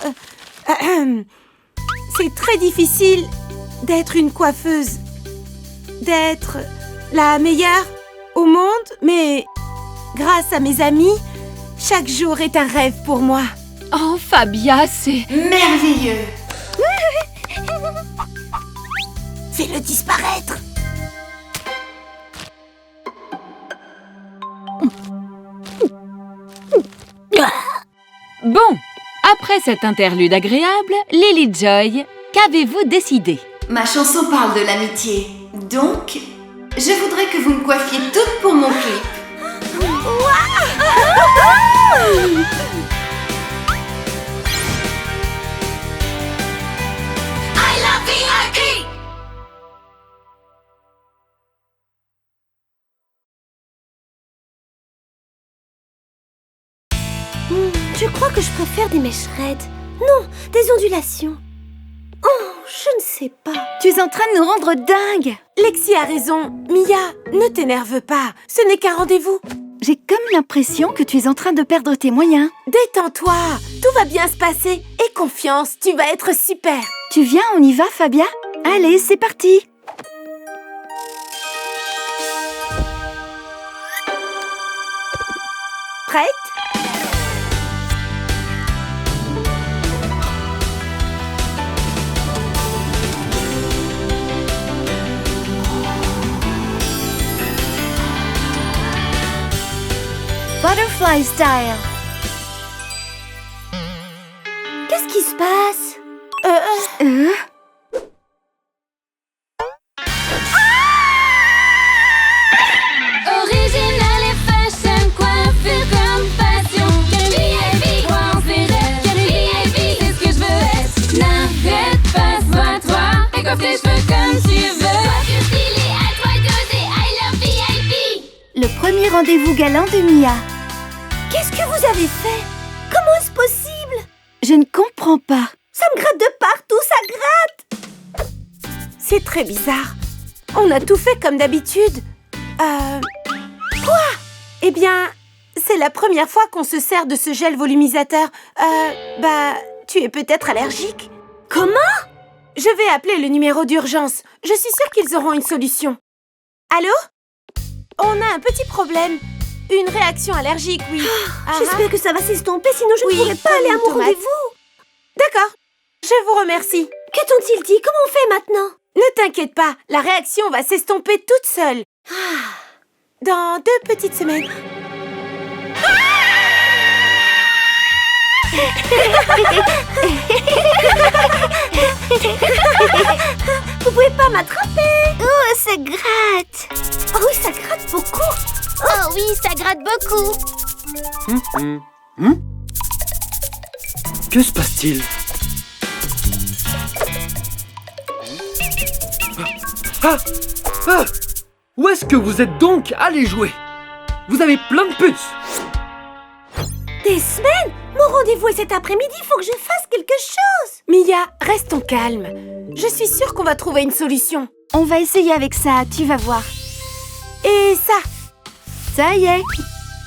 c'est très difficile d'être une coiffeuse. D'être la meilleure au monde, mais grâce à mes amis, chaque jour est un rêve pour moi. Oh, Fabia, c'est... Merveilleux. Fais-le disparaître. Bon, après cette interlude agréable, Lily Joy, qu'avez-vous décidé? Ma chanson parle de l'amitié. Donc, je voudrais que vous me coiffiez toutes pour mon clip. Je crois que je préfère des mèches raides. Non, des ondulations. Oh, je ne sais pas. Tu es en train de nous rendre dingues. Lexi a raison. Mia, ne t'énerve pas. Ce n'est qu'un rendez-vous. J'ai comme l'impression que tu es en train de perdre tes moyens. Détends-toi. Tout va bien se passer. Aie confiance, tu vas être super. Tu viens, on y va, Fabia? Allez, c'est parti. Prête? Butterfly style. Qu'est-ce qui se passe? Original et fashion, coiffure comme passion. Carrie croire en ses rêves. Carrie, c'est ce que je veux être. N'arrête pas, sois-toi. Et coiffe tes cheveux comme tu veux. Coiffure stylée, à toi dosée. I love VIP. Le premier rendez-vous galant de Mia. Qu'est-ce que vous avez fait? Comment est-ce possible? Je ne comprends pas. Ça me gratte de partout, ça gratte! C'est très bizarre. On a tout fait comme d'habitude. Quoi? Eh bien, c'est la première fois qu'on se sert de ce gel volumisateur. Tu es peut-être allergique? Comment? Je vais appeler le numéro d'urgence. Je suis sûre qu'ils auront une solution. Allô? On a un petit problème. Une réaction allergique, oui. J'espère que ça va s'estomper, sinon je ne pourrai pas aller à mon rendez-vous. D'accord. Je vous remercie. Que t'ont-ils dit? Comment on fait maintenant? Ne t'inquiète pas, la réaction va s'estomper toute seule. Dans 2 petites semaines. Vous pouvez pas m'attraper? Oh, ça gratte. Oh oui, ça gratte beaucoup. Oh oui, ça gratte beaucoup. Que se passe-t-il? Où est-ce que vous êtes donc allé jouer? Vous avez plein de puces. Des semaines? Mon rendez-vous est cet après-midi, il faut que je fasse quelque chose. Mia, restons calmes. Je suis sûre qu'on va trouver une solution. On va essayer avec ça, tu vas voir. Et ça? Ça y est.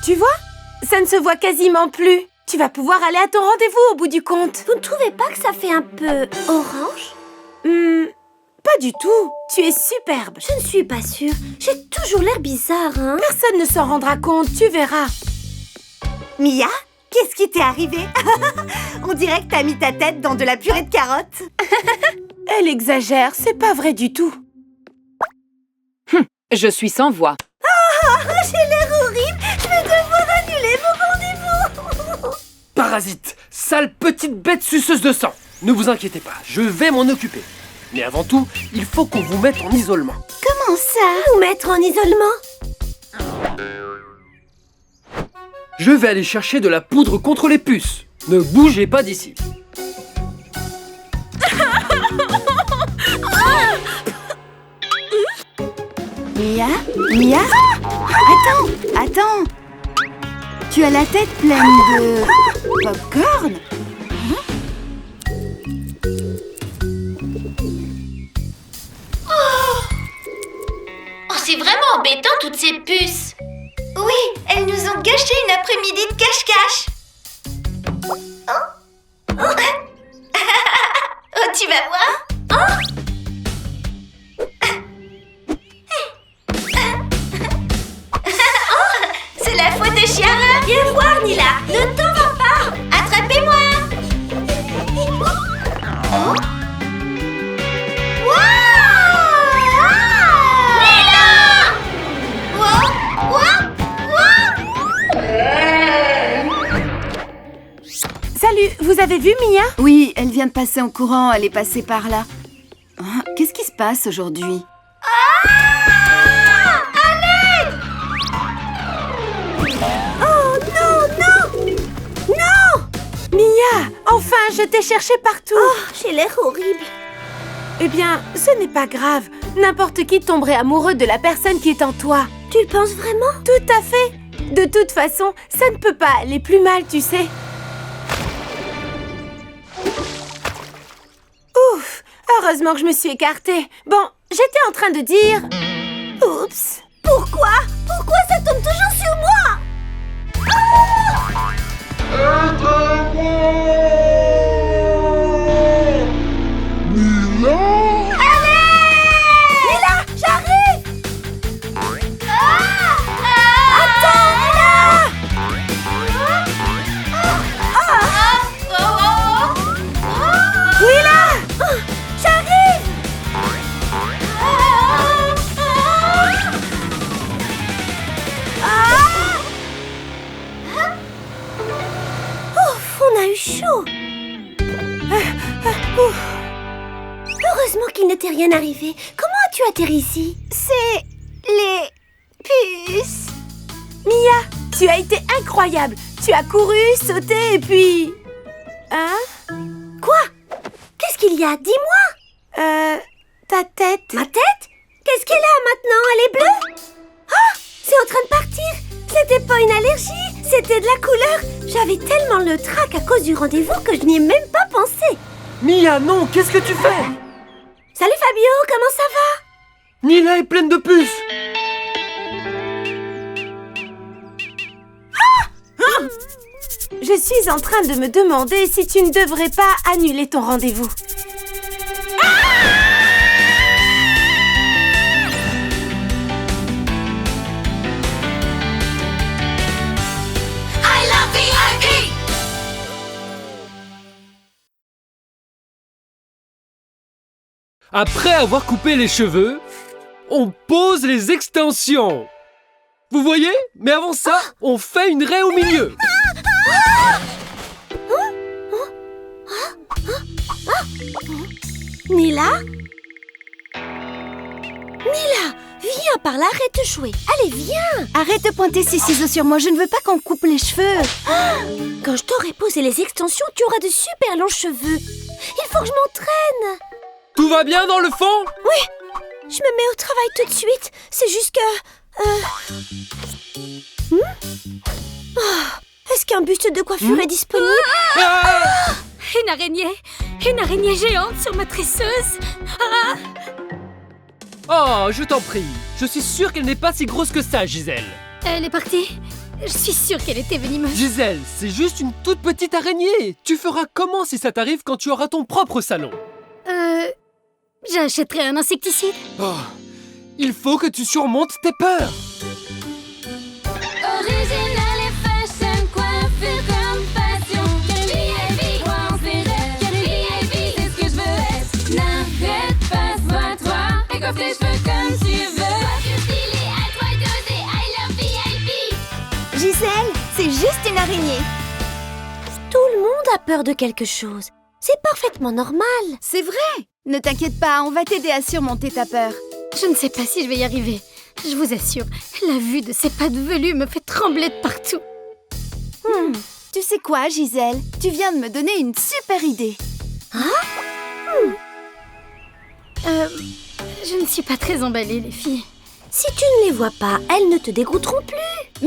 Tu vois? Ça ne se voit quasiment plus. Tu vas pouvoir aller à ton rendez-vous au bout du compte. Vous ne trouvez pas que ça fait un peu orange? Pas du tout. Tu es superbe. Je ne suis pas sûre. J'ai toujours l'air bizarre, hein? Personne ne s'en rendra compte, tu verras. Mia, qu'est-ce qui t'est arrivé? On dirait que t'as mis ta tête dans de la purée de carottes. Elle exagère, c'est pas vrai du tout. Je suis sans voix. J'ai l'air horrible. Je vais devoir annuler mon rendez-vous. Parasite, sale petite bête suceuse de sang. Ne vous inquiétez pas, je vais m'en occuper. Mais avant tout, il faut qu'on vous mette en isolement. Comment ça? Nous mettre en isolement? Je vais aller chercher de la poudre contre les puces. Ne bougez pas d'ici. Mia? Attends. Tu as la tête pleine de... popcorn? c'est vraiment embêtant toutes ces puces. Oui, elles nous ont gâché une après-midi de cache-cache. Oh, tu vas voir. C'est la faute de Chiara. Viens voir, Nila. Ne t'en va pas. Attrapez-moi. Salut, vous avez vu Mia? Oui, elle vient de passer en courant, elle est passée par là. Qu'est-ce qui se passe aujourd'hui? Oh non, non! Non! Mia, enfin, je t'ai cherché partout. Oh, j'ai l'air horrible. Eh bien, ce n'est pas grave. N'importe qui tomberait amoureux de la personne qui est en toi. Tu le penses vraiment? Tout à fait. De toute façon, ça ne peut pas aller plus mal, tu sais. Ouf! Heureusement que je me suis écartée. Bon, j'étais en train de dire... Oups! Pourquoi? Pourquoi ça tombe toujours sur moi? Nila, j'arrive! Attends, Nila! Nila! J'arrive! Ouf, on a eu chaud. Heureusement qu'il ne t'est rien arrivé. Comment as-tu atterri ici? C'est les puces. Mia, tu as été incroyable. Tu as couru, sauté et puis... Hein? Quoi? Qu'est-ce qu'il y a? Dis-moi. Ta tête. Ma tête? Qu'est-ce qu'elle a maintenant? Elle est bleue? Ah! C'est en train de partir. C'était pas une allergie, c'était de la couleur. J'avais tellement le trac à cause du rendez-vous que je n'y ai même pas pensé. Mia, non, qu'est-ce que tu fais? Salut Fabio, comment ça va? Nila est pleine de puces. Je suis en train de me demander si tu ne devrais pas annuler ton rendez-vous. Après avoir coupé les cheveux, on pose les extensions. Vous voyez? Mais avant ça, on fait une raie au milieu. Nila? Nila, viens par là, arrête de jouer. Allez, viens. Arrête de pointer ces ciseaux sur moi, je ne veux pas qu'on coupe les cheveux. Quand je t'aurai posé les extensions, tu auras de super longs cheveux. Il faut que je m'entraîne. Tout va bien dans le fond? Oui, je me mets au travail tout de suite. C'est juste que... Est-ce qu'un buste de coiffure est disponible? Une araignée géante sur ma tresseuse. Oh, je t'en prie. Je suis sûre qu'elle n'est pas si grosse que ça, Gisèle. Elle est partie. Je suis sûre qu'elle était venimeuse. Gisèle, c'est juste une toute petite araignée. Tu feras comment si ça t'arrive quand tu auras ton propre salon? J'achèterai un insecticide. Oh, il faut que tu surmontes tes peurs. Original et fashion, coiffure comme passion. Curly et vie, on s'érête. Curly et vie, c'est ce que je veux être. N'arrête pas, sois-toi et coiffe tes cheveux comme tu veux. Coiffure stylée, à toi d'oser, I love VIP. Gisèle, c'est juste une araignée. Tout le monde a peur de quelque chose. C'est parfaitement normal. C'est vrai. Ne t'inquiète pas, on va t'aider à surmonter ta peur. Je ne sais pas si je vais y arriver. Je vous assure, la vue de ces pattes velues me fait trembler de partout. Tu sais quoi, Gisèle? Tu viens de me donner une super idée. Je ne suis pas très emballée, les filles. Si tu ne les vois pas, elles ne te dégoûteront plus.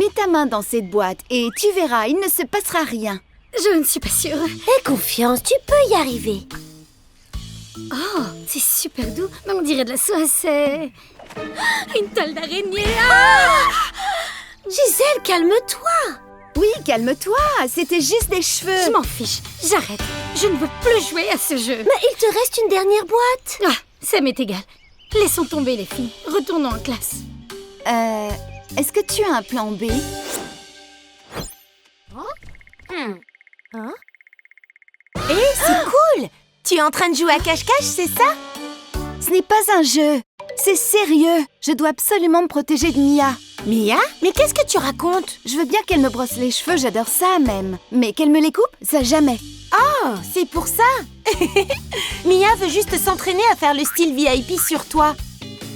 Mets ta main dans cette boîte et tu verras, il ne se passera rien. Je ne suis pas sûre. Aie confiance, tu peux y arriver. Oh, c'est super doux, mais on dirait de la soie, c'est... Une toile d'araignée. Gisèle, calme-toi. Oui, calme-toi, c'était juste des cheveux. Je m'en fiche, j'arrête. Je ne veux plus jouer à ce jeu. Mais il te reste une dernière boîte. Ah, ça m'est égal. Laissons tomber les filles. Retournons en classe. Est-ce que tu as un plan B? C'est cool! Tu es en train de jouer à cache-cache, c'est ça? Ce n'est pas un jeu, c'est sérieux. Je dois absolument me protéger de Mia. Mia? Mais qu'est-ce que tu racontes? Je veux bien qu'elle me brosse les cheveux, j'adore ça même. Mais qu'elle me les coupe, ça jamais. Oh, c'est pour ça! Mia veut juste s'entraîner à faire le style VIP sur toi.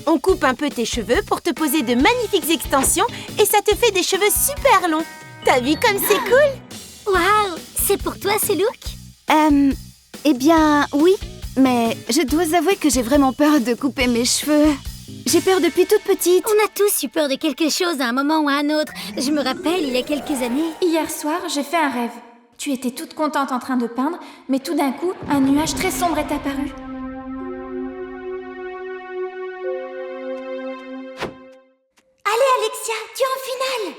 On coupe un peu tes cheveux pour te poser de magnifiques extensions et ça te fait des cheveux super longs. T'as vu comme c'est cool? Waouh, c'est pour toi ces looks? Eh bien, oui. Mais je dois avouer que j'ai vraiment peur de couper mes cheveux. J'ai peur depuis toute petite. On a tous eu peur de quelque chose à un moment ou à un autre. Je me rappelle, il y a quelques années. Hier soir, j'ai fait un rêve. Tu étais toute contente en train de peindre, mais tout d'un coup, un nuage très sombre est apparu. Allez, Alexia, tu es en finale.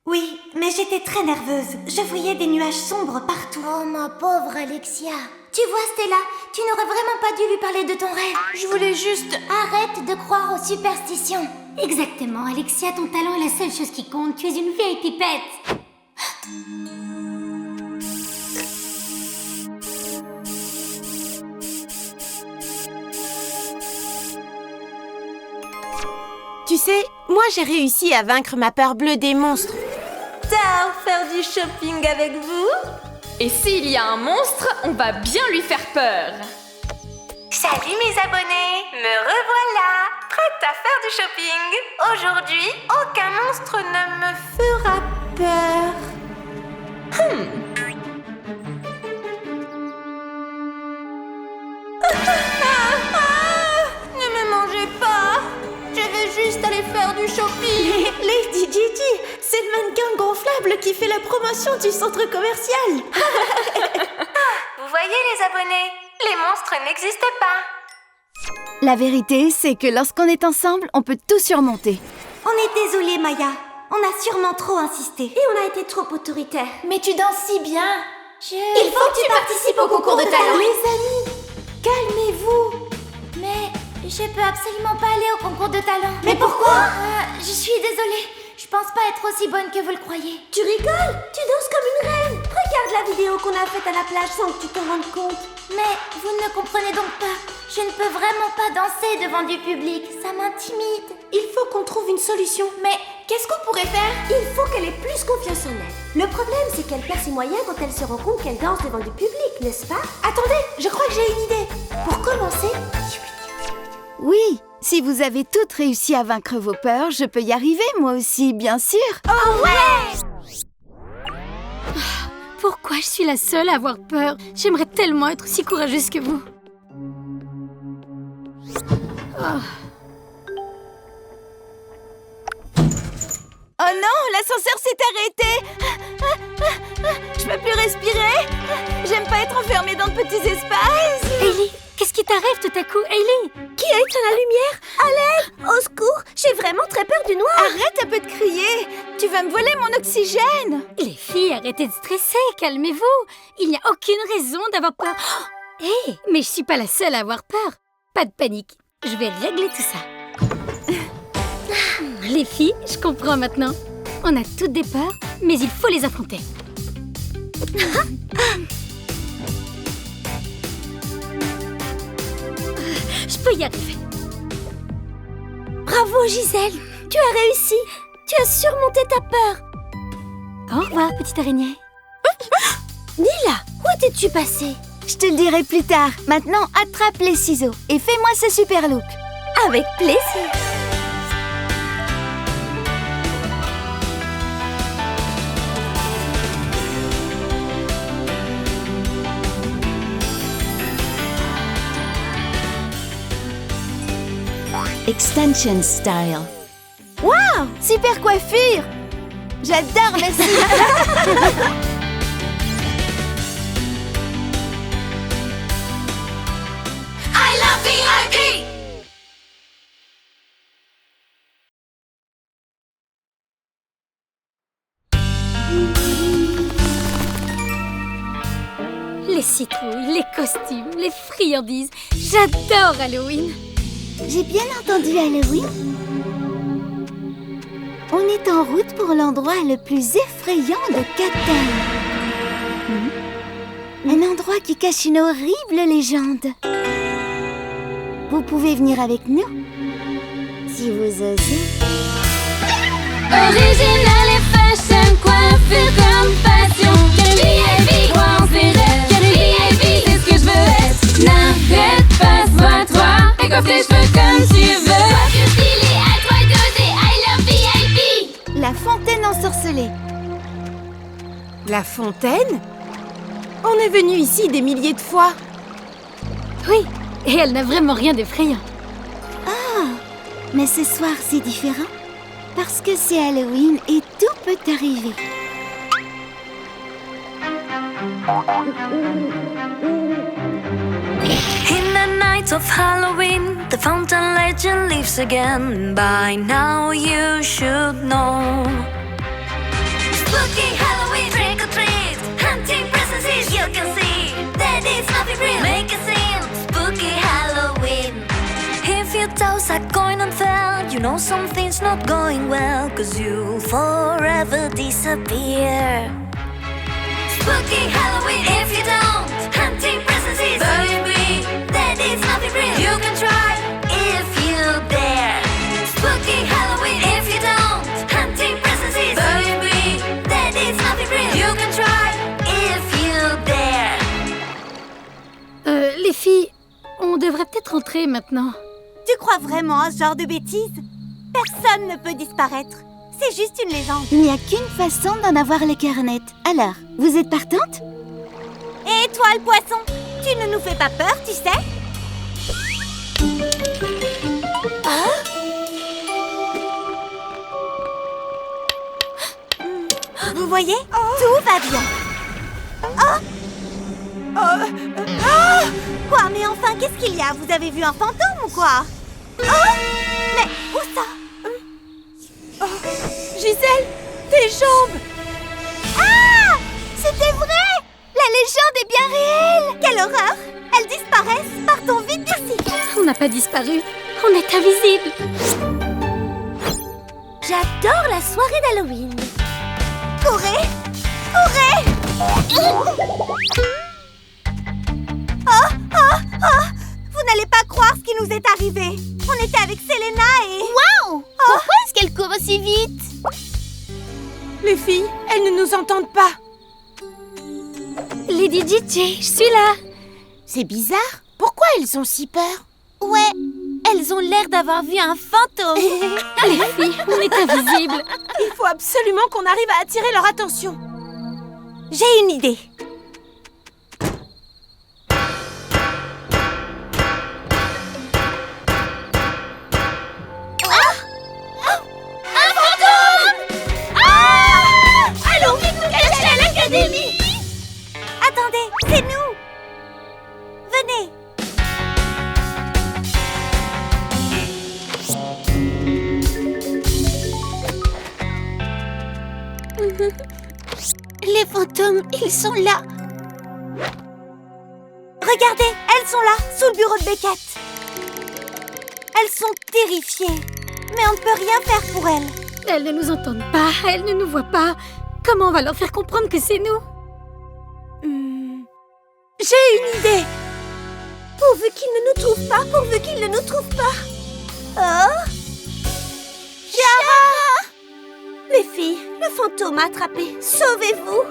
Oui, mais j'étais très nerveuse. Je voyais des nuages sombres partout. Oh, ma pauvre Alexia. Tu vois, Stella, tu n'aurais vraiment pas dû lui parler de ton rêve. Je voulais juste... Arrête de croire aux superstitions. Exactement, Alexia, ton talent est la seule chose qui compte. Tu es une vieille pipette. Tu sais, moi j'ai réussi à vaincre ma peur bleue des monstres. Ciao, faire du shopping avec vous? Et s'il y a un monstre, on va bien lui faire peur. Salut mes abonnés, me revoilà, prête à faire du shopping. Aujourd'hui, aucun monstre ne me fera peur. Ne me mangez pas. Je veux juste aller faire du shopping. Lady Gigi, c'est le mannequin gonflable qui fait la promotion du centre commercial. Vous voyez les abonnés, les monstres n'existent pas. La vérité, c'est que lorsqu'on est ensemble, on peut tout surmonter. On est désolé, Maya. On a sûrement trop insisté. Et on a été trop autoritaire. Mais tu danses si bien. Il faut que tu participes au concours de talent. Les amis, calmez-vous. Mais je peux absolument pas aller au concours de talent. Mais pourquoi? Je suis désolée. Je pense pas être aussi bonne que vous le croyez. Tu rigoles? Tu danses comme une reine. Regarde la vidéo qu'on a faite à la plage sans que tu t'en rendes compte. Mais vous ne comprenez donc pas. Je ne peux vraiment pas danser devant du public. Ça m'intimide. Il faut qu'on trouve une solution. Mais qu'est-ce qu'on pourrait faire? Il faut qu'elle ait plus confiance en elle. Le problème, c'est qu'elle perd ses moyens quand elle se rend compte qu'elle danse devant du public, n'est-ce pas? Attendez, je crois que j'ai une idée. Pour commencer... Oui, si vous avez toutes réussi à vaincre vos peurs, je peux y arriver moi aussi, bien sûr. Oh ouais! Pourquoi je suis la seule à avoir peur? J'aimerais tellement être aussi courageuse que vous. Oh non, l'ascenseur s'est arrêté. Je peux plus respirer. J'aime pas être enfermée dans de petits espaces. Hailey, qu'est-ce qui t'arrive tout à coup, Hailey? Qui a éteint la lumière? À l'aide! Au secours! J'ai vraiment très peur du noir! Arrête un peu de crier! Tu vas me voler mon oxygène! Les filles, arrêtez de stresser, calmez-vous. Il n'y a aucune raison d'avoir peur. Hé, mais je suis pas la seule à avoir peur. Pas de panique, je vais régler tout ça. Les filles, je comprends maintenant. On a toutes des peurs, mais il faut les affronter. Je peux y arriver. Bravo Gisèle! Tu as réussi! Tu as surmonté ta peur! Au revoir, petite araignée. Nila, où étais-tu passée? Je te le dirai plus tard. Maintenant, attrape les ciseaux et fais-moi ce super look. Avec plaisir! Extension style. Waouh! Super coiffure! J'adore, merci! citrouille, les costumes, les friandises. J'adore Halloween. J'ai bien entendu Halloween. On est en route pour l'endroit le plus effrayant de Cathane. Un endroit qui cache une horrible légende. Vous pouvez venir avec nous, si vous osez. Original et fashion, coiffure comme passion. VIP, croire en ses rêves. VIP, c'est ce que je veux être. N'arrête pas, sois-toi et coiffe tes cheveux comme tu veux. Coiffure stylée, à toi d'oser, I love VIP. La fontaine ensorcelée. La fontaine? On est venu ici des milliers de fois. Oui, et elle n'a vraiment rien d'effrayant. Ah, mais ce soir c'est différent. Parce que c'est Halloween et tout peut arriver. In the night of Halloween, the fountain legend lives again. By now you should know. Spooky Halloween, trick or treat, hunting presences you can see. That is nothing real. Make a scene, spooky Halloween. If your toes are going unfurled, you know something's not going well, 'cause you'll forever disappear. Spooky Halloween, if you don't, hunting presences, baby, that is nothing real. You can try if you dare. Spooky Halloween, if you don't, hunting presences, baby, that is nothing real. You can try if you dare. Les filles, on devrait peut-être rentrer maintenant. Tu crois vraiment à ce genre de bêtises? Personne ne peut disparaître. C'est juste une légende. Il n'y a qu'une façon d'en avoir les cœurs nets. Alors, vous êtes partante? Et toi, le poisson, tu ne nous fais pas peur, tu sais? Vous voyez? Tout va bien. Quoi? Mais enfin, qu'est-ce qu'il y a? Vous avez vu un fantôme ou quoi? Mais où ça? Gisèle, tes jambes! Ah! C'était vrai! La légende est bien réelle! Quelle horreur! Elles disparaissent! Partons vite d'ici! On n'a pas disparu, on est invisible. J'adore la soirée d'Halloween! Courez! Courez! Vous n'allez pas croire ce qui nous est arrivé! On était avec Selena et... Waouh! Pourquoi est-ce qu'elle court aussi vite? Les filles, elles ne nous entendent pas. Lady DJ, je suis là. C'est bizarre. Pourquoi elles ont si peur? Ouais, elles ont l'air d'avoir vu un fantôme. Les filles, on est invisibles. Il faut absolument qu'on arrive à attirer leur attention. J'ai une idée. Attendez, c'est nous! Venez! Les fantômes, ils sont là. Regardez, elles sont là, sous le bureau de Beckett. Elles sont terrifiées, mais on ne peut rien faire pour elles. Elles ne nous entendent pas, elles ne nous voient pas. Comment on va leur faire comprendre que c'est nous? J'ai une idée. Pourvu qu'ils ne nous trouvent pas, pourvu qu'ils ne nous trouvent pas. Oh! Chiara! Les filles, le fantôme a attrapé. Sauvez-vous!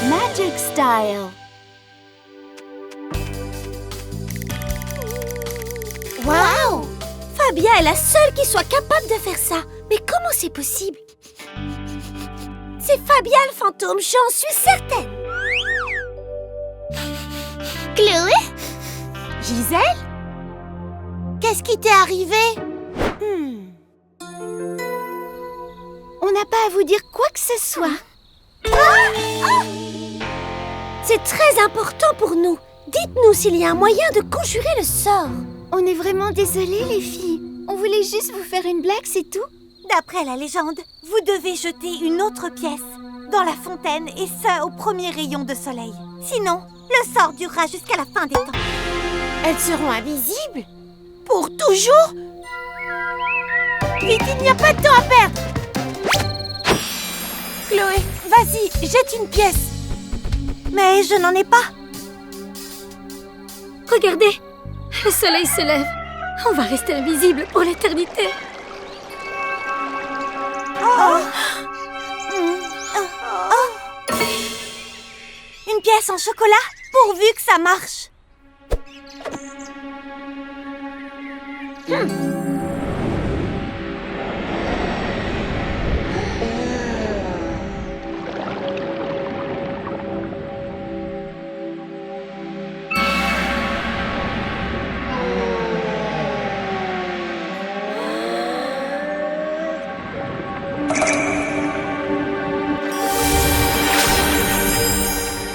Magic Style. Waouh! Fabia est la seule qui soit capable de faire ça. Mais comment c'est possible? C'est Fabia le fantôme, j'en suis certaine. Chloé? Gisèle? Qu'est-ce qui t'est arrivé? On n'a pas à vous dire quoi que ce soit. C'est très important pour nous. Dites-nous s'il y a un moyen de conjurer le sort. On est vraiment désolés, les filles. On voulait juste vous faire une blague, c'est tout. D'après la légende, vous devez jeter une autre pièce dans la fontaine et ça au premier rayon de soleil. Sinon, le sort durera jusqu'à la fin des temps. Elles seront invisibles? Pour toujours? Vite, il n'y a pas de temps à perdre! Chloé, vas-y, jette une pièce. Mais je n'en ai pas. Regardez, le soleil se lève. On va rester invisible pour l'éternité. Une pièce en chocolat, pourvu que ça marche.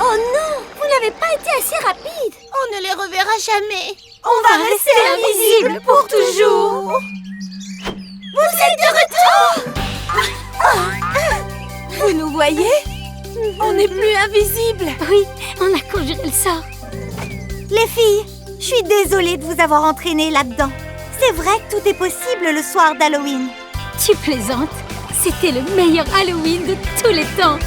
Oh non, vous n'avez pas été assez rapide. On ne les reverra jamais. On va rester invisible pour toujours. Vous êtes de retour! Vous nous voyez? On n'est plus invisible. Oui, on a conjuré le sort. Les filles, je suis désolée de vous avoir entraînées là-dedans. C'est vrai que tout est possible le soir d'Halloween. Tu plaisantes? C'était le meilleur Halloween de tous les temps.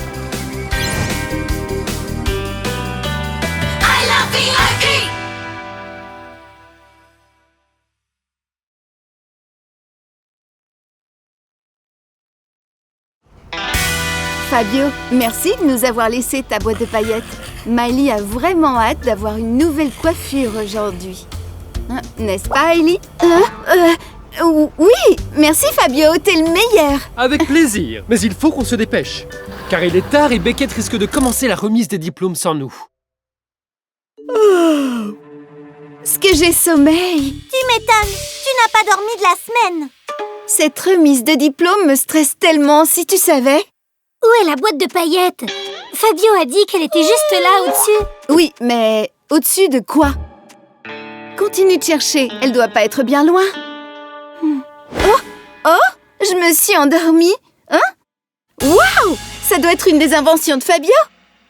I love VIP! Fabio, merci de nous avoir laissé ta boîte de paillettes. Miley a vraiment hâte d'avoir une nouvelle coiffure aujourd'hui. Hein, n'est-ce pas, Ellie? Oui, merci Fabio, t'es le meilleur. Avec plaisir, mais il faut qu'on se dépêche. Car il est tard et Beckett risque de commencer la remise des diplômes sans nous. Ce que j'ai sommeil. Tu m'étonnes, tu n'as pas dormi de la semaine. Cette remise de diplôme me stresse tellement, si tu savais. Où est la boîte de paillettes? Fabio a dit qu'elle était juste là au-dessus. Oui, mais au-dessus de quoi? Continue de chercher, elle doit pas être bien loin. Oh, je me suis endormie. Hein? Waouh! Ça doit être une des inventions de Fabio.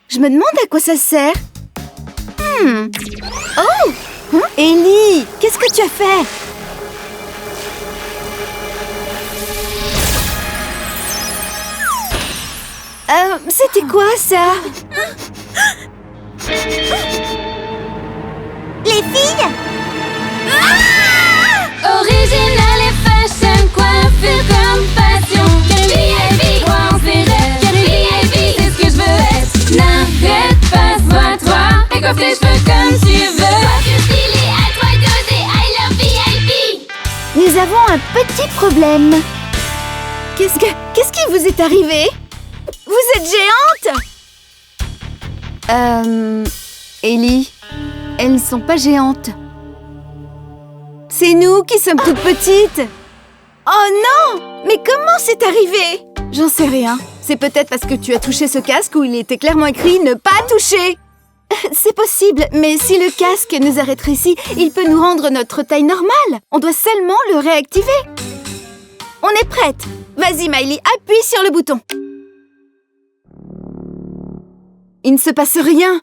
Je me demande à quoi ça sert. Oh! Ellie, qu'est-ce que tu as fait? C'était quoi ça? Les filles? Original et fashion, coiffure comme passion. VIP, crois en ses rêves. VIP, c'est ce que je veux être. N'arrête pas, sois-toi et coiffe tes cheveux comme tu veux. Coiffure stylée, à toi d'oser. I love VIP. Nous avons un petit problème. Qu'est-ce qui vous est arrivé? Vous êtes géante? Ellie, elles ne sont pas géantes. C'est nous qui sommes toutes petites. Oh non! Mais comment c'est arrivé? J'en sais rien. C'est peut-être parce que tu as touché ce casque où il était clairement écrit « Ne pas toucher ». C'est possible, mais si le casque nous a rétréci, il peut nous rendre notre taille normale. On doit seulement le réactiver. On est prête. Vas-y, Miley, appuie sur le bouton. Il ne se passe rien.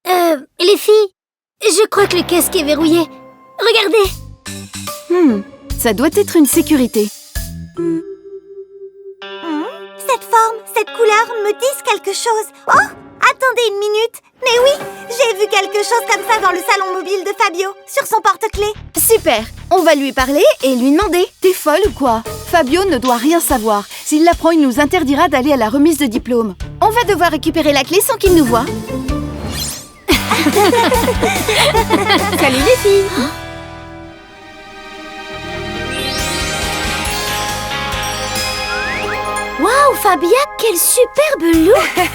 Les filles, je crois que le casque est verrouillé. Regardez. Ça doit être une sécurité. Cette forme, cette couleur me disent quelque chose. Oh, attendez une minute. Mais oui, j'ai vu quelque chose comme ça dans le salon mobile de Fabio, sur son porte-clés. Super, on va lui parler et lui demander. T'es folle ou quoi? Fabio ne doit rien savoir. S'il l'apprend, il nous interdira d'aller à la remise de diplôme. On va devoir récupérer la clé sans qu'il nous voie. Salut les filles. Waouh, Fabia, quel superbe look.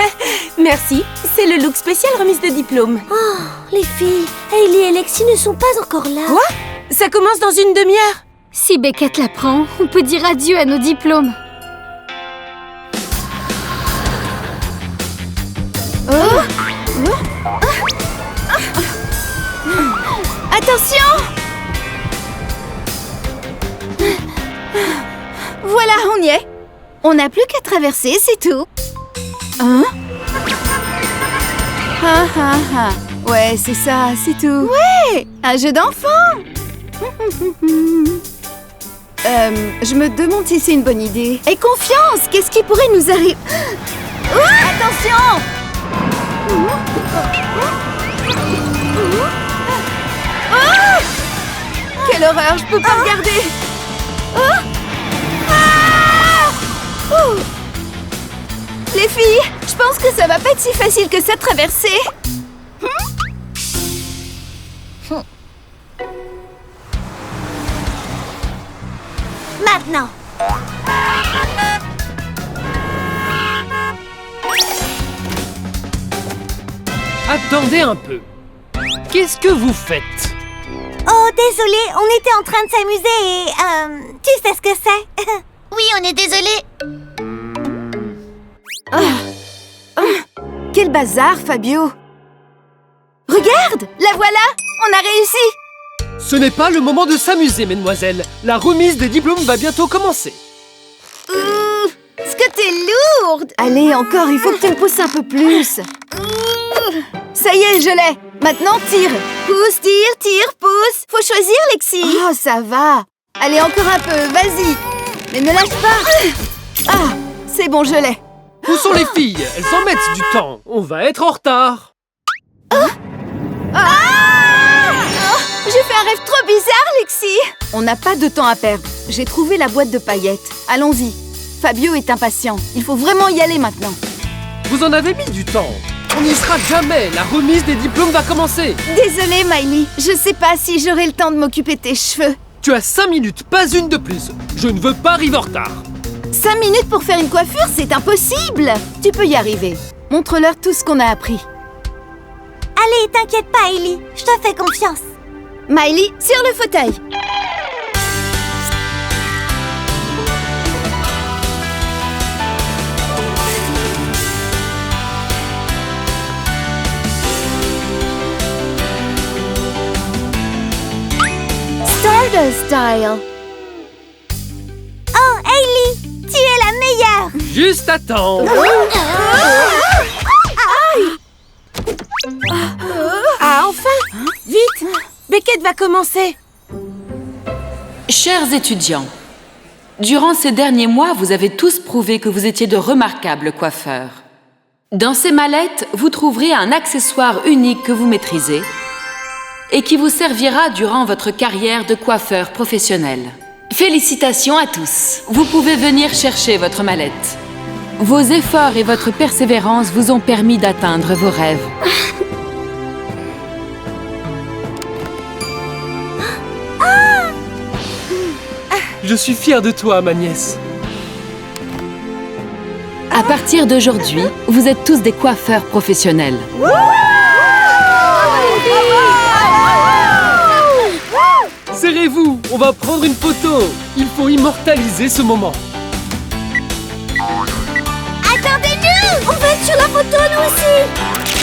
Merci, c'est le look spécial remise de diplôme. Oh, les filles, Hailey et Lexi ne sont pas encore là. Quoi? Ça commence dans une demi-heure. Si Beckett l'apprend, on peut dire adieu à nos diplômes. Attention! Voilà, on y est. On n'a plus qu'à traverser, c'est tout. Hein? Ah ah ah. Ouais, c'est ça, c'est tout. Ouais, un jeu d'enfant. Je me demande si c'est une bonne idée. Aie confiance, qu'est-ce qui pourrait nous arriver? Attention! Quelle horreur, je peux pas regarder. Les filles, je pense que ça va pas être si facile que ça de traverser. Maintenant. Attendez un peu. Qu'est-ce que vous faites? Oh, désolé, on était en train de s'amuser et... tu sais ce que c'est? Oui, on est désolé. Quel bazar, Fabio! Regarde! La voilà! On a réussi! Ce n'est pas le moment de s'amuser, mesdemoiselles. La remise des diplômes va bientôt commencer. Ce que t'es lourde! Allez, encore, il faut que tu me pousses un peu plus. Ça y est, je l'ai! Maintenant, tire! Pousse, tire, pousse! Faut choisir, Lexi! Oh, ça va! Allez, encore un peu, vas-y! Mais ne lâche pas! Ah, c'est bon, je l'ai! Où sont les filles? Elles en mettent du temps. On va être en retard. J'ai fait un rêve trop bizarre, Lexi! On n'a pas de temps à perdre. J'ai trouvé la boîte de paillettes. Allons-y. Fabio est impatient. Il faut vraiment y aller maintenant. Vous en avez mis du temps. On n'y sera jamais. La remise des diplômes va commencer. Désolée, Miley. Je sais pas si j'aurai le temps de m'occuper de tes cheveux. Tu as 5 minutes, pas une de plus. Je ne veux pas arriver en retard. 5 minutes pour faire une coiffure, c'est impossible! Tu peux y arriver. Montre-leur tout ce qu'on a appris. Allez, t'inquiète pas, Ellie. Je te fais confiance. Miley, sur le fauteuil. Stardust Style. Oh, Hailey, tu es la meilleure. Juste à temps. Ah, enfin! Vite! Beckett va commencer. Chers étudiants, durant ces derniers mois, vous avez tous prouvé que vous étiez de remarquables coiffeurs. Dans ces mallettes, vous trouverez un accessoire unique que vous maîtrisez et qui vous servira durant votre carrière de coiffeur professionnel. Félicitations à tous! Vous pouvez venir chercher votre mallette. Vos efforts et votre persévérance vous ont permis d'atteindre vos rêves. Je suis fière de toi, ma nièce. À partir d'aujourd'hui, vous êtes tous des coiffeurs professionnels. Serrez-vous, on va prendre une photo. Il faut immortaliser ce moment. Attendez-nous! On va être sur la photo, nous aussi!